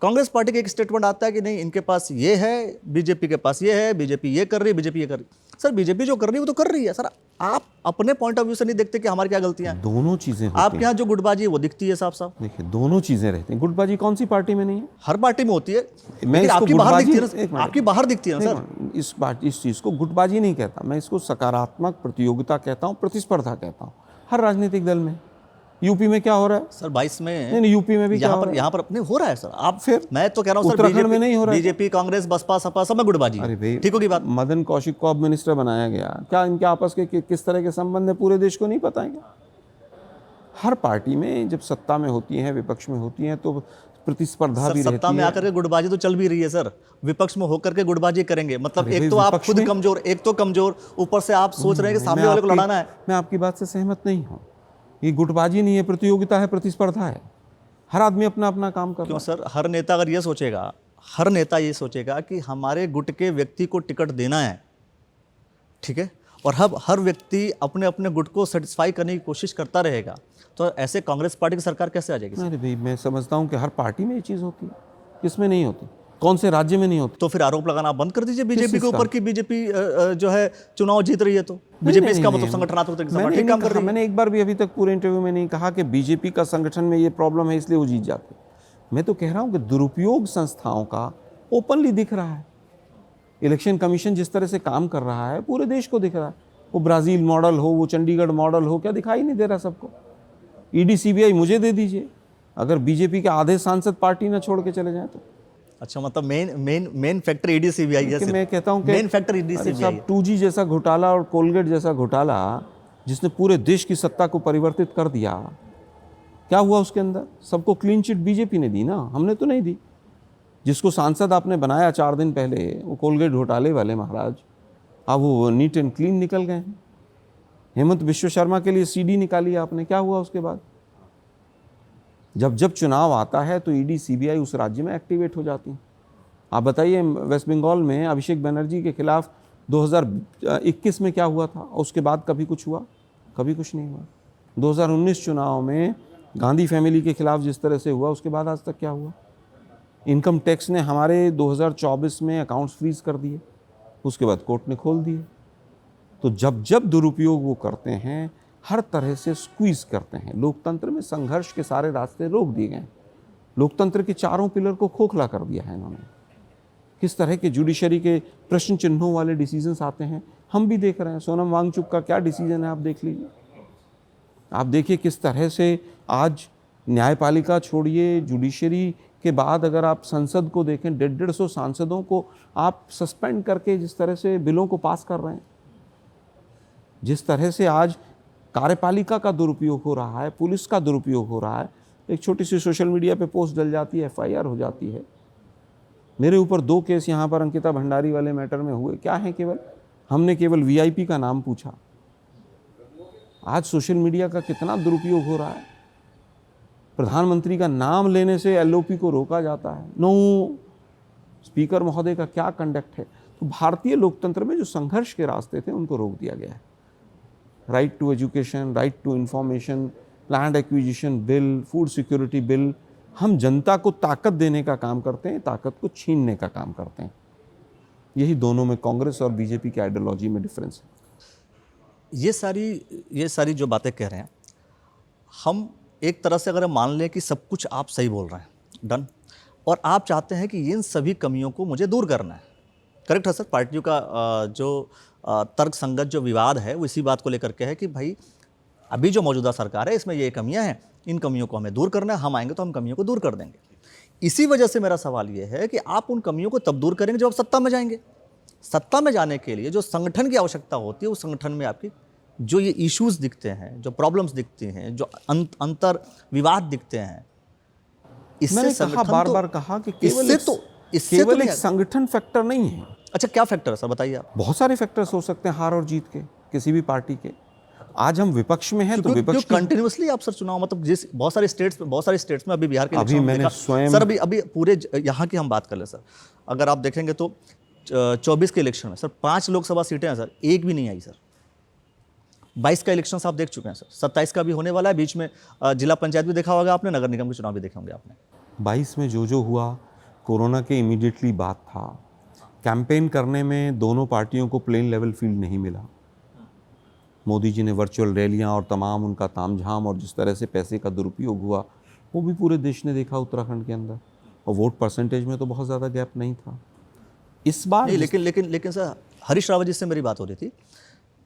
कांग्रेस पार्टी का एक स्टेटमेंट आता है कि नहीं इनके पास ये है, बीजेपी के पास ये है, बीजेपी ये कर रही है, बीजेपी ये कर रही है। सर बीजेपी जो कर रही है वो तो कर रही है सर, आप अपने पॉइंट ऑफ व्यू से नहीं देखते कि हमारी क्या गलतियां हैं? दोनों चीजें आपके यहाँ जो गुटबाजी है वो दिखती है साफ साफ। देखिए दोनों चीजें रहती हैं। गुटबाजी कौन सी पार्टी में नहीं है? हर पार्टी में होती है, मैं आपकी बाहर दिखती है ना, आपकी बाहर दिखती है ना सर। इस चीज को गुटबाजी नहीं कहता मैं, इसको सकारात्मक प्रतियोगिता कहता हूँ, प्रतिस्पर्धा कहता हूँ। हर राजनीतिक दल में, यूपी में क्या हो रहा है सर 22 में, नहीं यूपी में भी यहाँ पर नहीं हो रहा है सर। आप फिर मैं तो कह रहा हूँ सर, उत्तराखंड में नहीं हो रहा है। बीजेपी, कांग्रेस, बसपा, सपा सब में गुटबाजी। अरे भाई ठीक होगी बात। मदन कौशिक को अब मिनिस्टर बनाया गया, क्या इनके आपस के किस तरह के संबंध है पूरे देश को नहीं पता है? हर पार्टी में जब सत्ता में होती है, विपक्ष में होती है तो प्रतिस्पर्धा भी रहती है। सत्ता में आकर के गुटबाजी तो चल भी रही है सर, विपक्ष में होकर के गुटबाजी करेंगे, मतलब एक तो आप खुद कमजोर, एक तो कमजोर, ऊपर से आप सोच रहे हैं कि सामने वाले को लड़ाना है। मैं आपकी बात से सहमत नहीं हूँ। ये गुटबाजी नहीं है, प्रतियोगिता है, प्रतिस्पर्धा है। हर आदमी अपना अपना काम कर रहा है। क्यों सर? हर नेता अगर ये सोचेगा, हर नेता ये सोचेगा कि हमारे गुट के व्यक्ति को टिकट देना है, ठीक है, और हर व्यक्ति अपने अपने गुट को सेटिस्फाई करने की कोशिश करता रहेगा, तो ऐसे कांग्रेस पार्टी की सरकार कैसे आ जाएगी? अरे भाई मैं समझता हूँ कि हर पार्टी में ये चीज़ होती है, किसमें नहीं होती? कौन से राज्य में नहीं होती? तो फिर आरोप लगाना बंद कर दीजिए बीजेपी के ऊपर कि बीजेपी जो है चुनाव जीत रही है, तो बीजेपी इसका मतलब संगठनात्मक तरीके से ठीक काम कर रही है। मैंने एक बार भी अभी तक पूरे इंटरव्यू में नहीं कहा कि बीजेपी का संगठन में ये प्रॉब्लम है इसलिए वो जीत जाते। मैं तो कह रहा हूँ कि दुरुपयोग संस्थाओं का ओपनली दिख रहा है। इलेक्शन कमीशन जिस तरह से काम कर रहा है पूरे देश को दिख रहा है। वो ब्राज़ील मॉडल हो, वो चंडीगढ़ मॉडल हो, क्या दिखाई नहीं दे रहा सबको? ईडी सीबीआई मुझे दे दीजिए, अगर बीजेपी के आधे सांसद पार्टी ना छोड़ के चले जाएं तो। अच्छा, मतलब मेन फैक्टर ईडी सीबीआई है। मैं कहता हूं कि मेन फैक्टर ईडी सीबीआई है। 2G जैसा घोटाला और कोलगेट जैसा घोटाला जिसने पूरे देश की सत्ता को परिवर्तित कर दिया, क्या हुआ उसके अंदर? सबको क्लीन चिट बीजेपी ने दी ना, हमने तो नहीं दी। जिसको सांसद आपने बनाया 4 दिन पहले, वो कोलगेट घोटाले वाले महाराज, अब वो नीट एंड क्लीन निकल गए हैं। हेमंत विश्व शर्मा के लिए सीडी निकाली आपने, क्या हुआ उसके बाद? जब चुनाव आता है तो ईडी सीबीआई उस राज्य में एक्टिवेट हो जाती हैं। आप बताइए वेस्ट बंगाल में अभिषेक बनर्जी के खिलाफ 2021 में क्या हुआ था, उसके बाद कभी कुछ हुआ? कभी कुछ नहीं हुआ। 2019 चुनाव में गांधी फैमिली के खिलाफ जिस तरह से हुआ, उसके बाद आज तक क्या हुआ? इनकम टैक्स ने हमारे 2024 में अकाउंट्स फ्रीज कर दिए, उसके बाद कोर्ट ने खोल दिए। तो जब दुरुपयोग वो करते हैं, हर तरह से स्क्वीज करते हैं। लोकतंत्र में संघर्ष के सारे रास्ते रोक दिए गए। लोकतंत्र के चारों पिलर को खोखला कर दिया है इन्होंने। किस तरह के जुडिशरी के प्रश्न चिन्हों वाले डिसीजंस आते हैं, हम भी देख रहे हैं। सोनम वांगचुक का क्या डिसीजन है आप देख लीजिए। आप देखिए किस तरह से आज न्यायपालिका छोड़िए, जुडिशरी के बाद अगर आप संसद को देखें, 150 सांसदों को आप सस्पेंड करके जिस तरह से बिलों को पास कर रहे हैं, जिस तरह से आज कार्यपालिका का दुरुपयोग हो रहा है, पुलिस का दुरुपयोग हो रहा है। एक छोटी सी सोशल मीडिया पे पोस्ट डल जाती है, FIR हो जाती है। मेरे ऊपर 2 केस यहाँ पर अंकिता भंडारी वाले मैटर में हुए। क्या है, केवल हमने केवल VIP का नाम पूछा। आज सोशल मीडिया का कितना दुरुपयोग हो रहा है। प्रधानमंत्री का नाम लेने से LOP को रोका जाता है। नो, स्पीकर महोदय का क्या कंडक्ट है। तो भारतीय लोकतंत्र में जो संघर्ष के रास्ते थे उनको रोक दिया गया है। Right to education, right to information, land acquisition bill, food security bill, हम जनता को ताकत देने का काम करते हैं, ताकत को छीनने का काम करते हैं। यही दोनों में कांग्रेस और BJP की आइडियोलॉजी में डिफरेंस है। ये सारी जो बातें कह रहे हैं, हम एक तरह से अगर हम मान लें कि सब कुछ आप सही बोल रहे हैं, डन, और आप चाहते हैं कि इन सभी कमियों को मुझे दूर करना है, करेक्ट है सर? पार्टियों का जो तर्क संगत जो विवाद है वो इसी बात को लेकर के है कि भाई अभी जो मौजूदा सरकार है इसमें ये कमियां हैं, इन कमियों को हमें दूर करना है, हम आएंगे तो हम कमियों को दूर कर देंगे। इसी वजह से मेरा सवाल ये है कि आप उन कमियों को तब दूर करेंगे जब आप सत्ता में जाएंगे। सत्ता में जाने के लिए जो संगठन की आवश्यकता होती है, उस संगठन में आपकी जो ये इश्यूज दिखते हैं, जो प्रॉब्लम्स दिखती हैं, जो अंतर विवाद दिखते हैं, मैंने कहा बार-बार कहा कि केवल एक संगठन फैक्टर नहीं है। अच्छा, क्या फैक्टर है सर, बताइए आप। बहुत सारे फैक्टर्स हो सकते हैं हार और जीत के किसी भी पार्टी के। आज हम विपक्ष में हैं तो विपक्ष कंटिन्यूअसली आप सर चुनाव, मतलब जिस बहुत सारे स्टेट्स में अभी बिहार के अभी मैंने स्वयं सर अभी पूरे यहाँ की हम बात कर ले सर, अगर आप देखेंगे तो 24 के इलेक्शन में सर 5 लोकसभा सीटें हैं सर, एक भी नहीं आई सर। 22 का इलेक्शन आप देख चुके हैं सर, 27 का भी होने वाला है, बीच में जिला पंचायत भी देखा होगा आपने, नगर निगम के चुनाव भी देखे होंगे आपने। 22 में जो हुआ कोरोना के इमीडिएटली बाद था। कैंपेन करने में दोनों पार्टियों को प्लेन लेवल फील्ड नहीं मिला। मोदी जी ने वर्चुअल रैलियां और तमाम उनका तामझाम और जिस तरह से पैसे का दुरुपयोग हुआ वो भी पूरे देश ने देखा उत्तराखंड के अंदर, और वोट परसेंटेज में तो बहुत ज़्यादा गैप नहीं था इस बार। नहीं, लेकिन सर हरीश रावत जी से मेरी बात हो रही थी,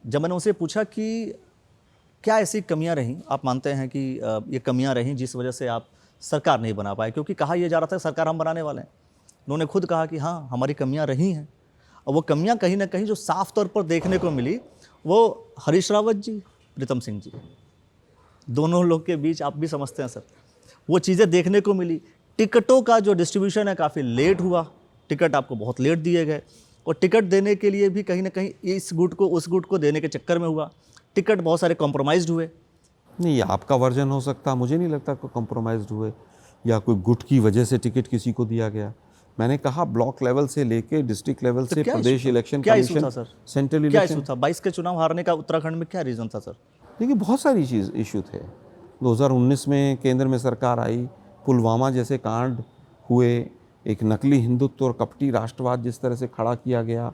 जब मैंने उनसे पूछा कि क्या ऐसी कमियां रहीं, आप मानते हैं कि ये कमियां रहीं जिस वजह से आप सरकार नहीं बना पाए, क्योंकि कहा यह जा रहा था सरकार हम बनाने वाले हैं। उन्होंने खुद कहा कि हाँ हमारी कमियां रही हैं, और वो कमियां कहीं ना कहीं जो साफ तौर पर देखने को मिली वो हरीश रावत जी, प्रीतम सिंह जी, दोनों लोग के बीच आप भी समझते हैं सर, वो चीज़ें देखने को मिली। टिकटों का जो डिस्ट्रीब्यूशन है काफ़ी लेट हुआ, टिकट आपको बहुत लेट दिए गए, और टिकट देने के लिए भी कहीं ना कहीं इस गुट को उस गुट को देने के चक्कर में हुआ, टिकट बहुत सारे कॉम्प्रोमाइज़्ड हुए। नहीं, आपका वर्जन हो सकता, मुझे नहीं लगता कोई कॉम्प्रोमाइज़्ड हुए या कोई गुट की वजह से टिकट किसी को दिया गया। मैंने कहा ब्लॉक लेवल से लेके डिस्ट्रिक्ट लेवल से प्रदेश इलेक्शन कमीशन, सेंट्रल इलेक्शन। 22 के चुनाव हारने का उत्तराखंड में क्या रीज़न था सर? देखिए बहुत सारी इशू थे। 2019 में केंद्र में सरकार आई, पुलवामा जैसे कांड हुए, एक नकली हिंदुत्व और कपटी राष्ट्रवाद जिस तरह से खड़ा किया गया,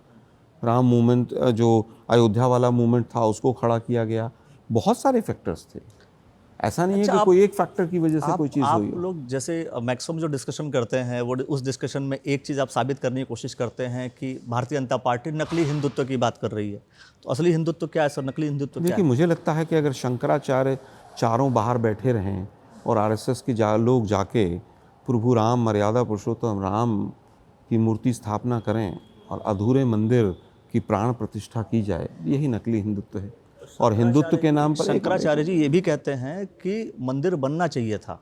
राम मूवमेंट जो अयोध्या वाला मूवमेंट था उसको खड़ा किया गया, बहुत सारे फैक्टर्स थे। ऐसा नहीं है कि कोई एक फैक्टर की वजह से कोई चीज़ हुई हो। आप लोग जैसे मैक्सिमम जो डिस्कशन करते हैं वो उस डिस्कशन में एक चीज़ आप साबित करने की कोशिश करते हैं कि भारतीय जनता पार्टी नकली हिंदुत्व की बात कर रही है, तो असली हिंदुत्व क्या है सर, नकली हिंदुत्व क्या है? देखिए मुझे लगता है कि अगर शंकराचार्य चारों बाहर बैठे रहें और RSS के लोग जाके प्रभु राम मर्यादा पुरुषोत्तम राम की मूर्ति स्थापना करें और अधूरे मंदिर की प्राण प्रतिष्ठा की जाए, यही नकली हिंदुत्व है। और हिंदुत्व के नाम पर शंकराचार्य जी ये भी कहते हैं कि मंदिर बनना चाहिए था,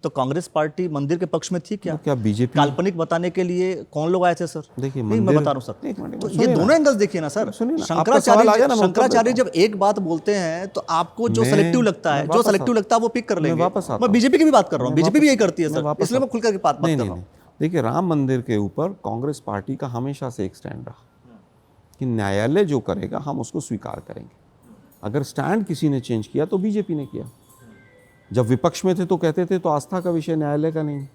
तो कांग्रेस पार्टी मंदिर के पक्ष में थी क्या? क्या बीजेपी काल्पनिक बताने के लिए कौन लोग आए थे सर? देखिए मैं बता रहा हूँ सर, तो ये दोनों एंगल्स देखिए ना सर। शंकराचार्य जब एक बात बोलते हैं तो आपको जो सेलेक्टिव लगता है, वो पिक कर लेंगे। मैं बीजेपी की भी बात कर रहा हूँ, बीजेपी भी यही करती है सर, इसलिए मैं खुलकर बात कर रहा हूँ। देखिए राम मंदिर के ऊपर कांग्रेस पार्टी का हमेशा से एक स्टैंड रहा कि न्यायालय जो करेगा हम उसको स्वीकार करेंगे। अगर स्टैंड किसी ने चेंज किया तो बीजेपी ने किया। जब विपक्ष में थे तो कहते थे तो आस्था का विषय न्यायालय का नहीं।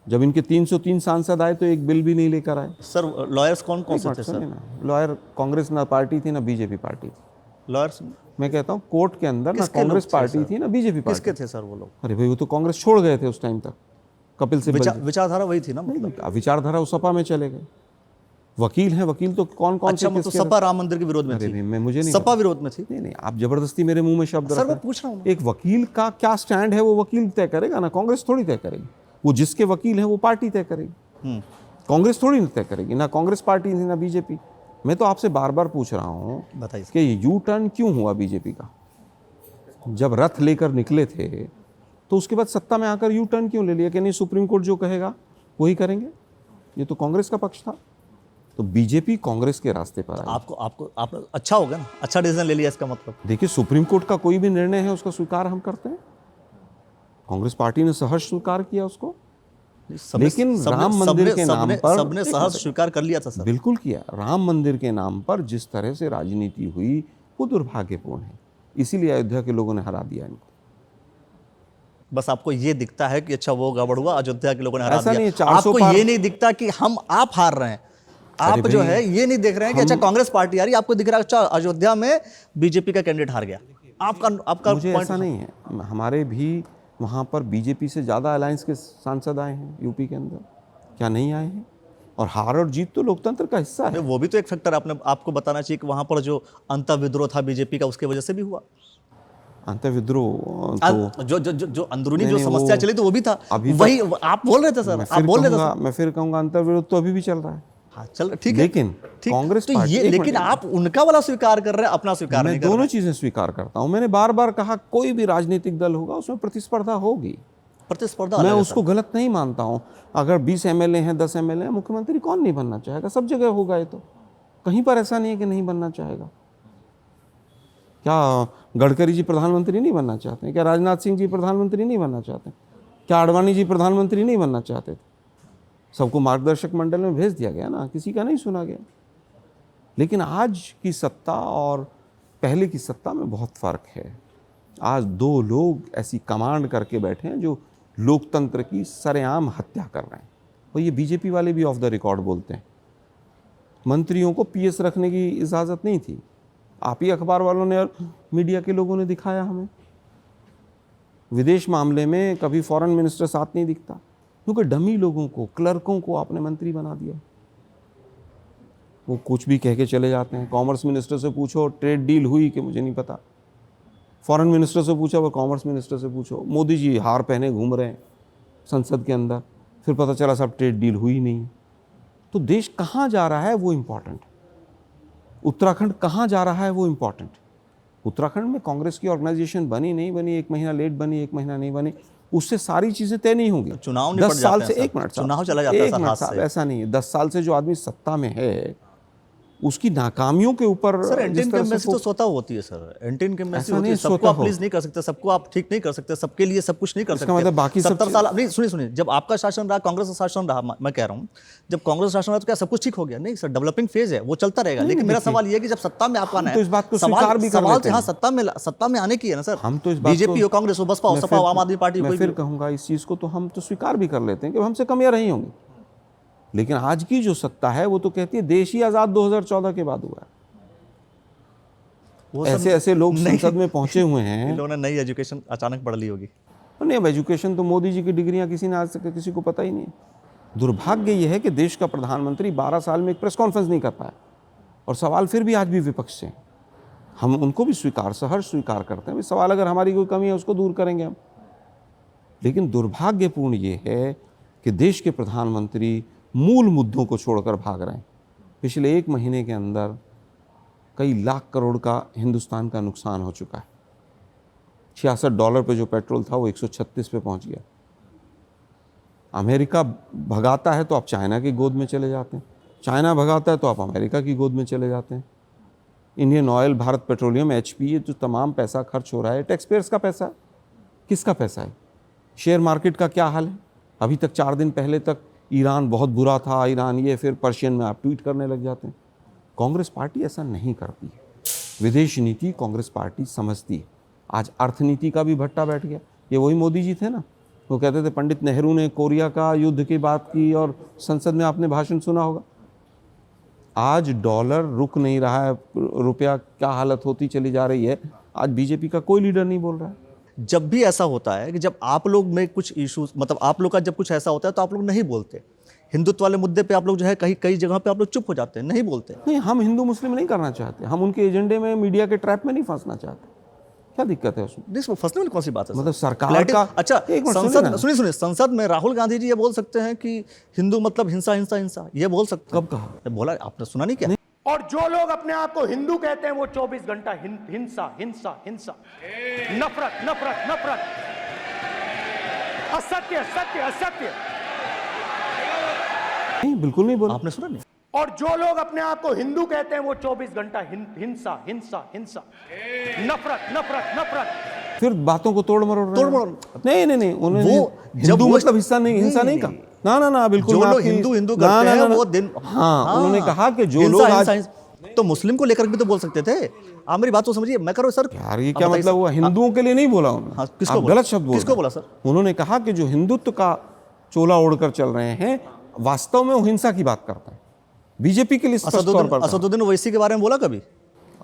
जब इनके 303 सांसद आए तो एक बिल भी नहीं लेकर आए। सर लॉयर्स कौन कौन से थे सर? लॉयर कांग्रेस ना पार्टी थी ना बीजेपी पार्टी थी। लॉयर्स मैं कहता हूँ कोर्ट के अंदर ना कांग्रेस पार्टी थी ना बीजेपी पार्टी। किसके थे सर वो लोग? अरे भाई वो तो कांग्रेस छोड़ गए थे उस टाइम तक। कपिल सिब्बल जी। विचारधारा वही थी ना, मतलब। नहीं, विचारधारा वो सपा में चले गए। वकील हैं, वकील तो कौन कौन अच्छा, से मतलब सपा राम मंदिर के विरोध में अरे थी? मैं मुझे नहीं सपा विरोध में थी? नहीं, आप जबरदस्ती मेरे मुंह में शब्द सर रख मैं रहे पूछ रहा हूँ। हैं। एक वकील का क्या स्टैंड है वो वकील तय करेगा ना, कांग्रेस थोड़ी तय करेगी। वो जिसके वकील हैं वो पार्टी तय करेगी, कांग्रेस थोड़ी ना तय करेगी। ना कांग्रेस पार्टी ना बीजेपी। मैं तो आपसे बार बार पूछ रहा हूँ बताइए कि यू टर्न क्यों हुआ बीजेपी का? जब रथ लेकर निकले थे तो उसके बाद सत्ता में आकर यू टर्न क्यों ले लिया कि नहीं सुप्रीम कोर्ट जो कहेगा वही करेंगे? ये तो कांग्रेस का पक्ष था। तो बीजेपी कांग्रेस के रास्ते पर आई। आपने अच्छा होगा ना, अच्छा डिसीजन ले लिया इसका मतलब। देखिए, सुप्रीम कोर्ट का कोई भी निर्णय है उसका स्वीकार हम करते हैं। कांग्रेस पार्टी ने सहर्ष स्वीकार किया उसको। लेकिन राम मंदिर के नाम पर सबने सहर्ष स्वीकार कर लिया था सर। बिल्कुल किया। राम मंदिर के नाम पर जिस तरह से राजनीति हुई वो दुर्भाग्यपूर्ण है। इसीलिए अयोध्या के लोगों ने हरा दिया इनको। बस आपको ये दिखता है कि अच्छा वो गड़बड़ हुआ, अयोध्या के लोगों ने हरा ऐसा नहीं दिया। है, 400 आपको पार- ये नहीं दिखता कि आप हार रहे हैं। आप जो है ये नहीं देख रहे हैं कि अच्छा कांग्रेस पार्टी आ रही है। आपको दिख रहा है अच्छा अयोध्या में बीजेपी का कैंडिडेट हार गया। आपका मुझे point- ऐसा नहीं है। हमारे भी वहाँ पर बीजेपी से ज़्यादा अलायंस के सांसद आए हैं यूपी के अंदर, क्या नहीं आए हैं? और हार और जीत तो लोकतंत्र का हिस्सा है। वो भी तो एक फैक्टर आपको बताना चाहिए कि वहां पर जो अंतर्विद्रोह था बीजेपी का उसकी वजह से भी हुआ। अंतर्विद्रोह तो जो अंदरूनी जो नहीं, समस्या वो चली तो वो भी था। अभी वही आप बोल रहे थे सर, आप बोल रहे थे सर। मैं फिर कहूँगा अंतर्विरोध तो अभी भी चल रहा है। हाँ चल ठीक है, लेकिन ठीक। कांग्रेस तो पार्टी- ये एक लेकिन मिनट। आप उनका वाला स्वीकार कर रहे हैं, अपना स्वीकार मैं नहीं कर दोनों रहे। चीजें स्वीकार करता हूं। मैंने बार बार कहा कोई भी राजनीतिक दल होगा उसमें प्रतिस्पर्धा होगी। प्रतिस्पर्धा मैं अलग है उसको गलत नहीं मानता हूं। अगर 20 एमएलए हैं, 10 एमएलए हैं, मुख्यमंत्री कौन नहीं बनना चाहेगा? सब जगह होगा ये तो। कहीं पर ऐसा नहीं है कि नहीं बनना चाहेगा। क्या गडकरी जी प्रधानमंत्री नहीं बनना चाहते हैं? क्या राजनाथ सिंह जी प्रधानमंत्री नहीं बनना चाहते? क्या आडवाणी जी प्रधानमंत्री नहीं बनना चाहते थे? सबको मार्गदर्शक मंडल में भेज दिया गया ना, किसी का नहीं सुना गया। लेकिन आज की सत्ता और पहले की सत्ता में बहुत फ़र्क है। आज दो लोग ऐसी कमांड करके बैठे हैं जो लोकतंत्र की सरेआम हत्या कर रहे हैं। और ये बीजेपी वाले भी ऑफ द रिकॉर्ड बोलते हैं। मंत्रियों को पीएस रखने की इजाज़त नहीं थी। आप ही अखबार वालों ने और मीडिया के लोगों ने दिखाया हमें। विदेश मामले में कभी फॉरेन मिनिस्टर साथ नहीं दिखता, क्योंकि डमी लोगों को, क्लर्कों को आपने मंत्री बना दिया। वो कुछ भी कह के चले जाते हैं। कॉमर्स मिनिस्टर से पूछो ट्रेड डील हुई कि मुझे नहीं पता। फॉरेन मिनिस्टर से पूछा, वो कॉमर्स मिनिस्टर से पूछो। मोदी जी हार पहने घूम रहे हैं संसद के अंदर, फिर पता चला सब ट्रेड डील हुई नहीं। तो देश कहाँ जा रहा है वो इम्पॉर्टेंट। उत्तराखंड कहाँ जा रहा है वो इम्पॉर्टेंट। उत्तराखंड में कांग्रेस की ऑर्गेनाइजेशन बनी नहीं बनी, 1 महीना लेट बनी, 1 महीना नहीं बनी, उससे सारी चीजें तय नहीं होंगी। चुनाव निपट 10 साल जाते से हैं 1 मिनट साहब, चुनाव चला जाता है एक सर मिनट हाथ साहब, से। ऐसा नहीं है। 10 साल से जो आदमी सत्ता में है उसकी नाकामियों के ऊपर सर एंटी जिस तरह से इनकम्बेंसी तो स्वतः होती है सर। एंटी इनकम्बेंसी ऐसा होती नहीं है। सबको स्वतः आप हो। प्लीज नहीं कर सकते, सबको आप ठीक नहीं कर सकते, सबके लिए सब कुछ नहीं कर इसका सकते। मतलब बाकी सब 70 साल नहीं, सुनिए, जब आपका शासन रहा, कांग्रेस का शासन रहा, मैं कह रहा हूँ जब कांग्रेस शासन रहा तो क्या सब कुछ ठीक हो गया? नहीं सर, डेवलपिंग फेज है, वो चलता रहेगा। लेकिन मेरा सवाल ये है कि जब सत्ता में आप आना है तो इस बात को स्वीकार भी कर लेते हैं। हाँ, सत्ता में आने की है ना सर। हम तो इस बात बीजेपी हो, कांग्रेस हो, बसपा हो, मैं सपा हो, फिर- आम आदमी पार्टी हो, मैं कोई फिर भी हो। कहूँगा इस चीज़ को तो हम तो स्वीकार भी कर लेते हैं कि हमसे कमियां रही होंगी। लेकिन आज की जो सत्ता है वो तो कहती है देश ही आज़ाद 2014 के बाद हुआ है। वो सब ऐसे ऐसे लोग नहीं- संसद में पहुंचे हुए इन हैं। लोगों ने नई एजुकेशन अचानक पढ़ ली होगी। नहीं, अब एजुकेशन तो मोदी जी की डिग्रियां किसी ने आज तक किसी को पता ही नहीं है। दुर्भाग्य ये है कि देश का प्रधानमंत्री 12 साल में एक प्रेस कॉन्फ्रेंस नहीं कर पाया, और सवाल फिर भी आज भी विपक्ष से हैं। हम उनको भी सहर्ष स्वीकार करते हैं। भाई सवाल अगर हमारी कोई कमी है उसको दूर करेंगे हम। लेकिन दुर्भाग्यपूर्ण ये है कि देश के प्रधानमंत्री मूल मुद्दों को छोड़कर भाग रहे हैं। पिछले 1 महीने के अंदर कई लाख करोड़ का हिंदुस्तान का नुकसान हो चुका है। $66 पे जो पेट्रोल था वो 136 पे पहुंच गया। अमेरिका भगाता है तो आप चाइना की गोद में चले जाते हैं, चाइना भगाता है तो आप अमेरिका की गोद में चले जाते हैं। Indian oil, Bharat petroleum, HP, ये जो तमाम पैसा खर्च हो रहा है टैक्स पेयर्स का पैसा है। किसका पैसा है? शेयर मार्केट का क्या हाल है? अभी तक 4 दिन पहले तक ईरान बहुत बुरा था, ईरान ये, फिर पर्शियन में आप ट्वीट करने लग जाते हैं। कांग्रेस पार्टी ऐसा नहीं करती है। विदेश नीति कांग्रेस पार्टी समझती है। आज अर्थनीति का भी भट्टा बैठ गया। ये वही मोदी जी थे ना, वो कहते थे पंडित नेहरू ने कोरिया का युद्ध की बात की और संसद में आपने भाषण सुना होगा। आज डॉलर रुक नहीं रहा है, रुपया क्या हालत होती चली जा रही है। आज बीजेपी का कोई लीडर नहीं बोल रहा है। जब भी ऐसा होता है कि जब आप लोग में कुछ इश्यूज, मतलब आप लोग का जब कुछ ऐसा होता है तो आप लोग नहीं बोलते। हिंदुत्व वाले मुद्दे पे आप लोग जो है कई जगह पे आप लोग चुप हो जाते हैं, नहीं बोलते। नहीं, हम हिंदू मुस्लिम नहीं करना चाहते, हम उनके एजेंडे में मीडिया के ट्रैप में नहीं फंसना चाहते। क्या दिक्कत है उसमें? इसमें फंसने वाली कौन सी बात है? मतलब सरकार Clarity- का अच्छा, एक मिनट संसद, सुनिए, संसद में राहुल गांधी जी ये बोल सकते हैं कि हिंदू मतलब हिंसा हिंसा हिंसा, ये बोल सकते हैं। कब कहा? बोला, आपने सुना नहीं क्या? और जो लोग अपने आप को हिंदू कहते हैं वो 24 घंटा हिंसा हिंसा हिंसा, नफरत नफरत नफरत, असत्य सत्य असत्य। नहीं, बिल्कुल नहीं बोला। आपने सुना नहीं? और जो लोग अपने आप को हिंदू कहते हैं वो 24 घंटा हिंसा हिंसा हिंसा, नफरत नफरत नफरत। फिर बातों को तोड़ मरोड़ रहे हैं। नहीं नहीं नहीं, उन्होंने वो जब हिंदू वो- मतलब हिस्सा नहीं, हिंसा नहीं कहा। ना ना ना, बिल्कुल जो मैं लोग आपकी- हिंदू हिंदू ना, करते ना, हैं ना, वो दिन, हाँ, उन्होंने कहा कि जो हिंसा, लोग आज हिंसा, हिंसा। तो मुस्लिम को लेकर भी तो बोल सकते थे। आप मेरी बात तो समझिए, मैं करो सर। यार ये क्या मतलब हुआ? हिंदुओं के लिए नहीं बोला उन्होंने। हाँ, किसको आप बोला? गलत शब्द बोल किसको रहे हैं। बोला सर? उन्होंने कहा कि जो हिंदुत्व का चोला ओढ़कर चल रहे हैं वास्तव में वो हिंसा की बात करता है। बीजेपी के लिए स्पष्ट तौर पर असदुद्दीन ओवैसी के बारे में बोला कभी?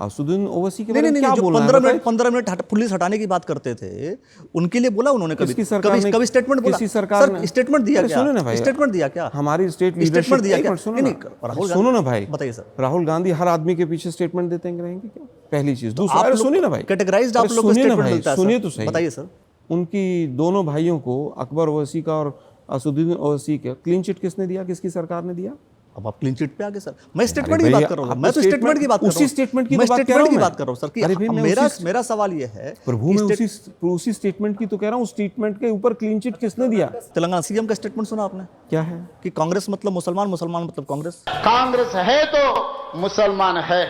असदुद्दीन ओवैसी के नहीं बारे में नहीं क्या नहीं, जो बोलना है 15 मिनट पुलिस हटाने की बात करते थे, उनके लिए बोला उन्होंने कभी? किसकी सरकार ने? कभी स्टेटमेंट बोला? किसी सरकार सर ने? स्टेटमेंट दिया अरे क्या? सुनो ना भाई, स्टेटमेंट दिया क्या? हमारी स्टेट स्टेटमेंट लीडरशिप दिया क्या? सुनो नहीं, ना, राहुल सुनो ना भाई, बताइए सर। राहुल गांधी हर आदमी के पीछे स्टेटमेंट देते रहेंगे क्या? पहली चीज। दूसरा, आप अरे लोग सुनिए ना भाई, categorized आप अरे लोग को सुनिए ना statement भाई, मिलता है, सुनिए सर। तो सही। बताइए सर। उनकी दोनों भाइयों को, अकबर ओवैसी का और असदुद्दीन ओवैसी का, क्लीन चिट किसने दिया? किसकी सरकार ने दिया? अब आप क्लीन चिट पे आ गए सर। मैं स्टेटमेंट की भैया, बात कर रहा हूँ। आप मैं तो statement- स्टेटमेंट की बात कर रहा हूँ। उसी statement की मैं तो बात कर statement रहा हूँ की मैं। बात कर रहा हूँ सर कि अरे भाई, मैं मेरा सवाल ये है, प्रभु, मैं उसी स्टेटमेंट की तो कह रहा हूँ। स्टेटमेंट के ऊपर क्लीन चिट किसने दिया? तेलंगाना सीएम का स्टेटमेंट सुना आपने क्या है? कि कांग्रेस मतलब मुसलमान, मुसलमान मतलब कांग्रेस। कांग्रेस है तो मुसलमान है,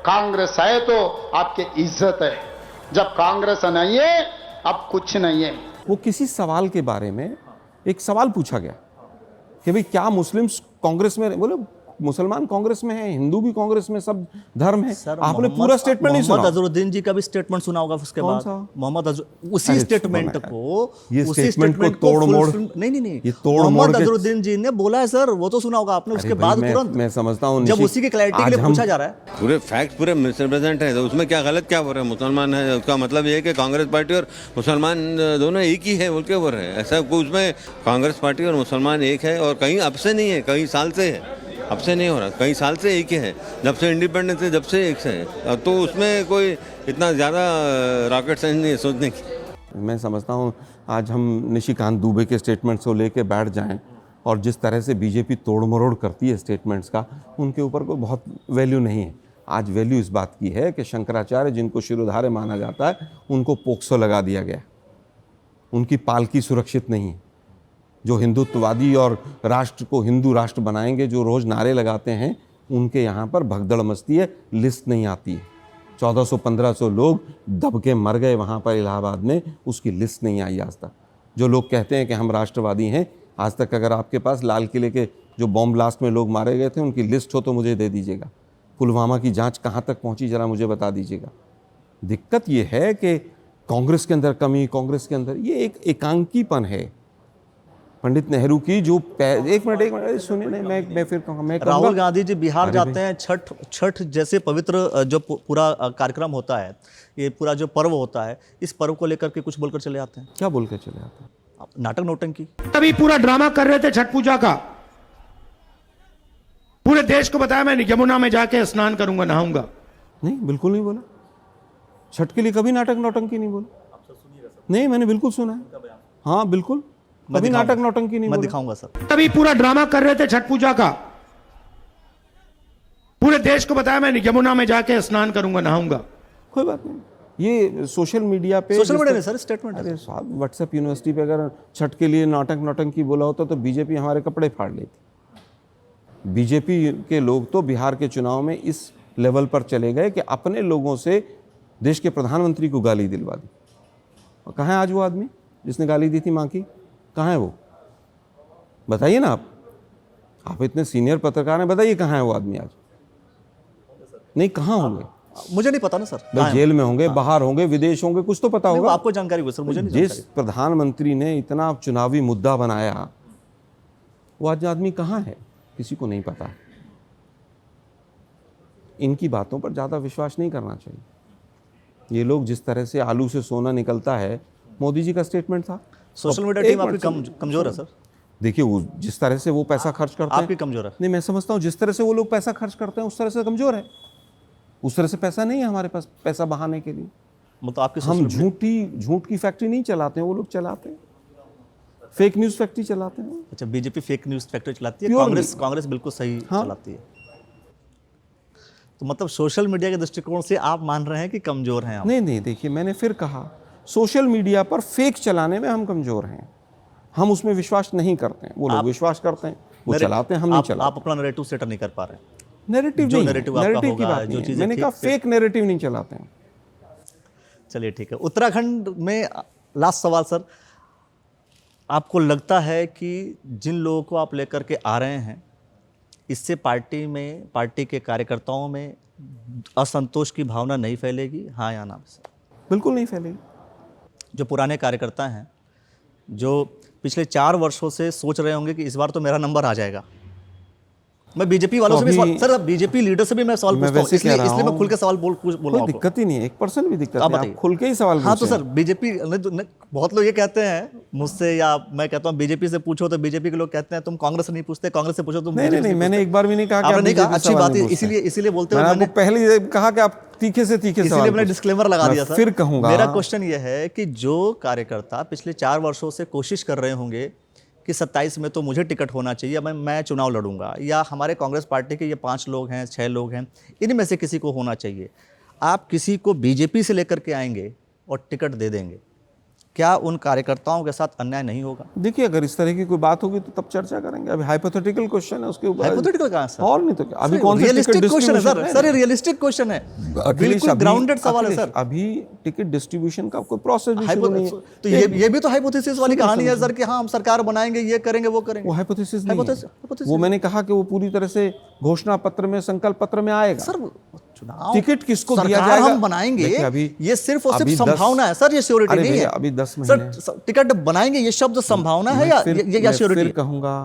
कांग्रेस है तो आपकी इज्जत है। जब कांग्रेस नहीं है अब कुछ नहीं है। वो किसी सवाल के बारे में एक सवाल पूछा गया कि भाई क्या मुस्लिम्स कांग्रेस में? बोले मुसलमान कांग्रेस में है, हिंदू भी कांग्रेस में, सब धर्म है। सर, आपने पूरा स्टेटमेंट नहीं मोहम्मद सुना? अजहरुद्दीन जी का भी स्टेटमेंट सुना होगा उसके कौन बाद। सा? मोहम्मद उसी अरे स्टेटमेंट सुनो ना, को, ये उसी स्टेटमेंट को स्टेटमेंट तोड़ मोड़, नहीं नहीं नहीं, ये तोड़ मोड़ मोहम्मद के- अजहरुद्दीन जी ने बोला है सर, वो तो सुना होगा आपने। उसके अरे भाई, बाद मैं तुरंत समझता हूँ जब निशित, उसी की क्लैरिटी के आज लिए हम- पूछा जा रहा है। पूरे फैक्ट पूरे मिसरिप्रेजेंट है, तो उसमें क्या गलत क्या बोल रहे हैं? मुसलमान है उसका मतलब ये है कि कांग्रेस पार्टी और मुसलमान दोनों एक ही है बोल के बोल रहे हैं। ऐसा कुछ उसमें कांग्रेस पार्टी और मुसलमान एक है, और कहीं अब से नहीं है, कई साल से है। अब से नहीं हो रहा, कई साल से एक ही है। जब से इंडिपेंडेंस है, जब से एक से है। तो उसमें कोई इतना ज़्यादा रॉकेट साइंस नहीं है सोचने की। मैं समझता हूँ आज हम निशिकांत दुबे के स्टेटमेंट्स को लेके बैठ जाएं, और जिस तरह से बीजेपी तोड़ मरोड़ करती है स्टेटमेंट्स का, उनके ऊपर कोई बहुत वैल्यू नहीं है। आज वैल्यू इस बात की है कि शंकराचार्य, जिनको शिरोधार्य माना जाता है, उनको पोक्सो लगा दिया गया। उनकी पालकी सुरक्षित नहीं है। जो हिंदुत्ववादी और राष्ट्र को हिंदू राष्ट्र बनाएंगे, जो रोज़ नारे लगाते हैं, उनके यहाँ पर भगदड़ मचती है, लिस्ट नहीं आती है। 1400-1500 लोग दब के मर गए वहाँ पर इलाहाबाद में, उसकी लिस्ट नहीं आई आज तक। जो लोग कहते हैं कि हम राष्ट्रवादी हैं, आज तक अगर आपके पास लाल किले के जो बॉम्ब ब्लास्ट में लोग मारे गए थे उनकी लिस्ट हो तो मुझे दे दीजिएगा। पुलवामा की जांच कहाँ तक पहुँची जरा मुझे बता दीजिएगा। दिक्कत ये है कि कांग्रेस के अंदर कमी, कांग्रेस के अंदर ये एक एकांकीपन है। पंडित नेहरू की जो एक मिनट सुनिए, नहीं मैं फिर कहूँगा, मैं कहूँगा- राहुल गांधी जी बिहार अरे जाते हैं, छठ जैसे पवित्र जो पूरा कार्यक्रम होता है, ये पूरा जो पर्व होता है, इस पर्व को लेकर के कुछ बोलकर चले आते हैं। क्या बोल के चले आते हैं? नाटक नौटंकी। तभी पूरा ड्रामा कर रहे थे छठ पूजा का। पूरे देश को बताया मैं यमुना में जाके स्नान करूंगा, नहाऊंगा। नहीं, बिल्कुल नहीं बोला। छठ के लिए कभी नाटक नौटंकी नहीं बोला। नहीं, मैंने बिल्कुल सुना है। हाँ बिल्कुल, कभी नाटक नौटंकी नहीं मैं बोला। दिखाऊंगा सर। तभी पूरा ड्रामा कर रहे थे छठ पूजा का। पूरे देश को बताया मैं यमुना में जाके स्नान करूंगा, नहाऊंगा। कोई बात नहीं, ये सोशल मीडिया पे, सोशल मीडिया में सर स्टेटमेंट है। अरे साहब, व्हाट्सएप यूनिवर्सिटी पे अगर छठ के लिए नाटक नौटंकी बोला होता तो बीजेपी हमारे कपड़े फाड़ लेती। बीजेपी के लोग तो बिहार के चुनाव में इस लेवल पर चले गए कि अपने लोगों से देश के प्रधानमंत्री को गाली दिलवा दी। और कहाँ है आज वो आदमी जिसने गाली दी थी माँ की? कहाँ है वो? बताइए ना आप इतने सीनियर पत्रकार हैं, बताइए कहाँ है वो आदमी आज? नहीं, कहाँ होंगे? मुझे नहीं पता ना सर। भाई जेल में होंगे, बाहर होंगे, विदेश होंगे, कुछ तो पता नहीं, वो होगा। आपको जानकारी होगी सर, मुझे नहीं जिस जानकारी। प्रधानमंत्री ने इतना चुनावी मुद्दा बनाया, वो आज आदमी कहाँ है किसी को नहीं पता। इनकी बातों पर ज़्यादा विश्वास नहीं करना चाहिए। ये लोग जिस तरह से आलू से सोना निकलता है, मोदी जी का स्टेटमेंट था। सोशल अब मीडिया एक टीम आपकी मिनट कमजोर है सर, देखिए वो जिस तरह से वो पैसा खर्च करते हैं, आपकी कमजोर है। नहीं मैं समझता हूँ जिस तरह से वो लोग पैसा खर्च करते हैं उस तरह से कमजोर है। उस तरह से पैसा नहीं है हमारे पास पैसा बहाने के लिए। मतलब आपकी हम झूठ की फैक्ट्री नहीं चलाते हैं, वो लोग चलाते हैं, फेक न्यूज़ फैक्ट्री चलाते हैं। अच्छा, बीजेपी फेक न्यूज़ फैक्ट्री चलाती है, Purely। कांग्रेस बिल्कुल सही हाँ। चलाती है। तो मतलब सोशल मीडिया के दृष्टिकोण से आप मान रहे हैं कि कमजोर हैं आप? नहीं, देखिए मैंने फिर कहा सोशल मीडिया पर फेक चलाने में हम कमजोर हैं। हम उसमें विश्वास नहीं करते हैं, वो लोग विश्वास करते हैं, वो चलाते हैं, हम नहीं चलाते। आप अपना नैरेटिव सेट नहीं कर पा रहे हैं। नैरेटिव जो नहीं, नैरेटिव आपका नैरेटिव की होगा, बात जो नहीं है। चीज़ें मैंने कहा ठीक से- फेक नैरेटिव नहीं चलाते हैं। चलिए ठीक है। उत्तराखंड में लास्ट सवाल सर, आपको लगता है कि जिन लोगों को आप लेकर के आ रहे हैं इससे पार्टी के कार्यकर्ताओं में असंतोष की भावना नहीं फैलेगी, हाँ या ना? बिल्कुल नहीं फैलेगी। जो पुराने कार्यकर्ता हैं, जो पिछले 4 वर्षों से सोच रहे होंगे कि इस बार तो मेरा नंबर आ जाएगा। मैं बीजेपी वालों से भी सवाल, सर बीजेपी लीडर से भी मैं सवाल पूछता हूं, इसलिए मैं खुल के सवाल बोल रहा कोई हूं। दिक्कत ही नहीं है, 1% भी दिक्कत आप नहीं, बताइए। आप खुल के ही सवाल हाँ तो पूछें। सर बीजेपी बहुत लोग ये कहते हैं मुझसे, या मैं कहता हूँ बीजेपी से पूछो तो बीजेपी के लोग कहते हैं तुम कांग्रेस से नहीं पूछते, कांग्रेस से पूछो तुम नहीं, मैंने एक बार भी नहीं कहा कि आपने आप नहीं कहा, बीजेपी अच्छी सवाल बात नहीं है, पूछते। इसीलिए बोलते हुए मैंने मैंने आपको पहले कहा कि आप तीखे से तीखे इसलिए सवाल मैंने डिस्क्लेमर लगा दिया सर। फिर कहूंगा, मेरा क्वेश्चन ये है कि जो कार्यकर्ता पिछले 4 वर्षों से कोशिश कर रहे होंगे कि 27 में तो मुझे टिकट होना चाहिए, मैं चुनाव लड़ूंगा, या हमारे कांग्रेस पार्टी के ये 5 लोग हैं, 6 लोग हैं, इनमें से किसी को होना चाहिए, आप किसी को बीजेपी से लेकर के आएंगे और टिकट दे देंगे, क्या उन कार्यकर्ताओं के साथ अन्याय नहीं होगा? देखिए अगर इस तरह की कोई बात होगी तो तब चर्चा करेंगे। अभी हाइपोथेटिकल क्वेश्चन है, उसके ऊपर हाइपोथेटिकल कहां सर? और नहीं तो क्या। अभी कौन सा रियलिस्टिक टिकट क्वेश्चन है डिस्ट्रीब्यूशन सर, ये रियलिस्टिक क्वेश्चन है, बिल्कुल ग्राउंडेड सवाल है सर। अभी टिकट डिस्ट्रीब्यूशन का कोई प्रोसेस भी शुरू नहीं है। तो ये भी तो हाइपोथेसिस वाली कहानी है सर कि हाँ हम सरकार बनाएंगे, ये करेंगे, वो करेंगे। वो हाइपोथेसिस नहीं है। वो मैंने कहा कि वो पूरी तरह से घोषणा पत्र में, संकल्प पत्र में आएगा। सर चुनाव टिकट किसको दिया सरकार जाएगा हम बनाएंगे, देखिए अभी ये सिर्फ और सिर्फ अभी संभावना है सर, ये श्योरिटी अरे नहीं भैया, है। अभी 10 महीने सर टिकट बनाएंगे ये शब्द संभावना है या श्योरिटी? फिर कहूंगा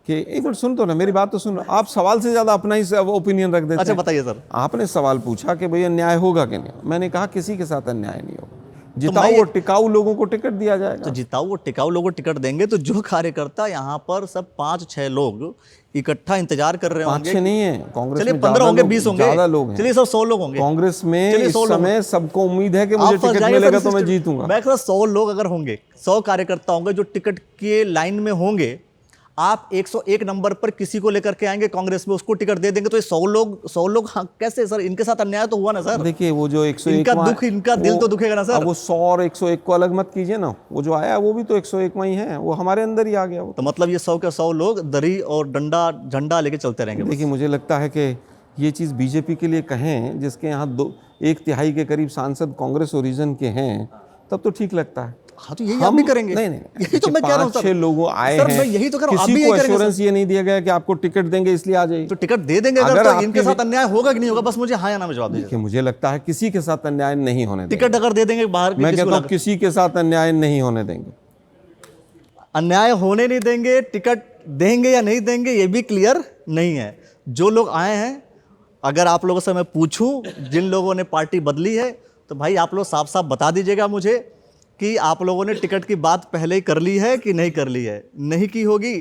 कि एक मिनट सुन तो ना, मेरी बात तो सुन। आप सवाल से ज्यादा अपना ही ओपिनियन रख देते अच्छा हैं। बताइए सर। आपने सवाल पूछा कि भैया न्याय होगा कि नहीं, मैंने कहा किसी के साथ अन्याय नहीं होगा। जिताऊ और टिकाऊ लोगों को टिकट दिया जाएगा। तो जिताऊ और टिकाऊ लोगों को टिकट देंगे तो जो कार्यकर्ता यहाँ पर सब 5-6 लोग इकट्ठा इंतजार कर रहे होंगे, 5-6 नहीं है कांग्रेस चलिए में, 15 होंगे, 20 होंगे, ज्यादा लोग हैं। चलिए सब 100 लोग होंगे कांग्रेस में चलिए इस 100 लोग। समय सबको उम्मीद है कि मुझे आप फंस टिकट जाएंगे मिलेगा सर तो मैं सिस्टम। जीतूंगा। मैं कहता 100 लोग अगर होंगे, 100 कार्यकर्ता होंगे जो टिकट के लाइन में होंगे, आप 101 नंबर पर किसी को लेकर के आएंगे कांग्रेस में, उसको टिकट दे देंगे, तो ये 100 लोग हाँ, कैसे सर? इनके साथ अन्याय तो हुआ ना सर। देखिए वो जो 101 इनका दुख, इनका दिल तो दुखेगा ना सर। अब वो 100 और 101 को अलग मत कीजिए ना, वो जो आया वो भी तो 101 में ही है, वो हमारे अंदर ही आ गया। वो तो मतलब ये 100 के 100 लोग दरी और डंडा झंडा लेके चलते रहेंगे। देखिए मुझे लगता है कि ये चीज़ बीजेपी के लिए कहें जिसके यहाँ 1/3 के करीब सांसद कांग्रेस ओरिजिन के हैं, तब तो ठीक लगता है। हाँ तो यही आप भी करेंगे। नहीं यही तो मैं कह रहा हूँ सर। 5-6 लोग आए सर, हैं, मैं यही तो कह रहा हूँ, आप किसी भी को यही करेंगे एश्योरेंस ये नहीं दिया गया कि आपको टिकट देंगे इसलिए आ जाइए। तो टिकट दे देंगे अगर तो इनके साथ अन्याय होगा कि नहीं होगा, बस मुझे हाँ या ना में जवाब दीजिए। देखिए मुझे लगता है किसी के साथ अन्याय नहीं होने देंगे। टिकट अगर दे देंगे बाहर, मैं कहता हूँ किसी के साथ अन्याय नहीं होने देंगे। अन्याय होने नहीं देंगे, टिकट देंगे या नहीं देंगे ये भी क्लियर नहीं है। जो लोग आए हैं, अगर आप लोगों से मैं पूछूं जिन लोगों ने पार्टी बदली है, तो भाई आप लोग साफ साफ बता दीजिएगा मुझे कि आप लोगों ने टिकट की बात पहले ही कर ली है कि नहीं कर ली है। नहीं की होगी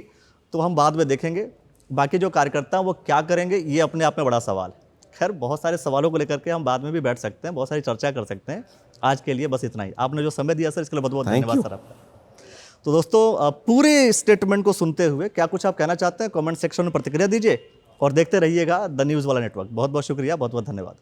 तो हम बाद में देखेंगे। बाकी जो कार्यकर्ता हैं वो क्या करेंगे ये अपने आप में बड़ा सवाल है। खैर बहुत सारे सवालों को लेकर के हम बाद में भी बैठ सकते हैं, बहुत सारी चर्चा कर सकते हैं। आज के लिए बस इतना ही। आपने जो समय दिया सर इसके लिए बहुत बहुत धन्यवाद सर आपका। तो दोस्तों पूरे स्टेटमेंट को सुनते हुए क्या कुछ आप कहना चाहते हैं कमेंट सेक्शन में प्रतिक्रिया दीजिए और देखते रहिएगा द न्यूज़ वाला नेटवर्क। बहुत बहुत शुक्रिया, बहुत बहुत धन्यवाद।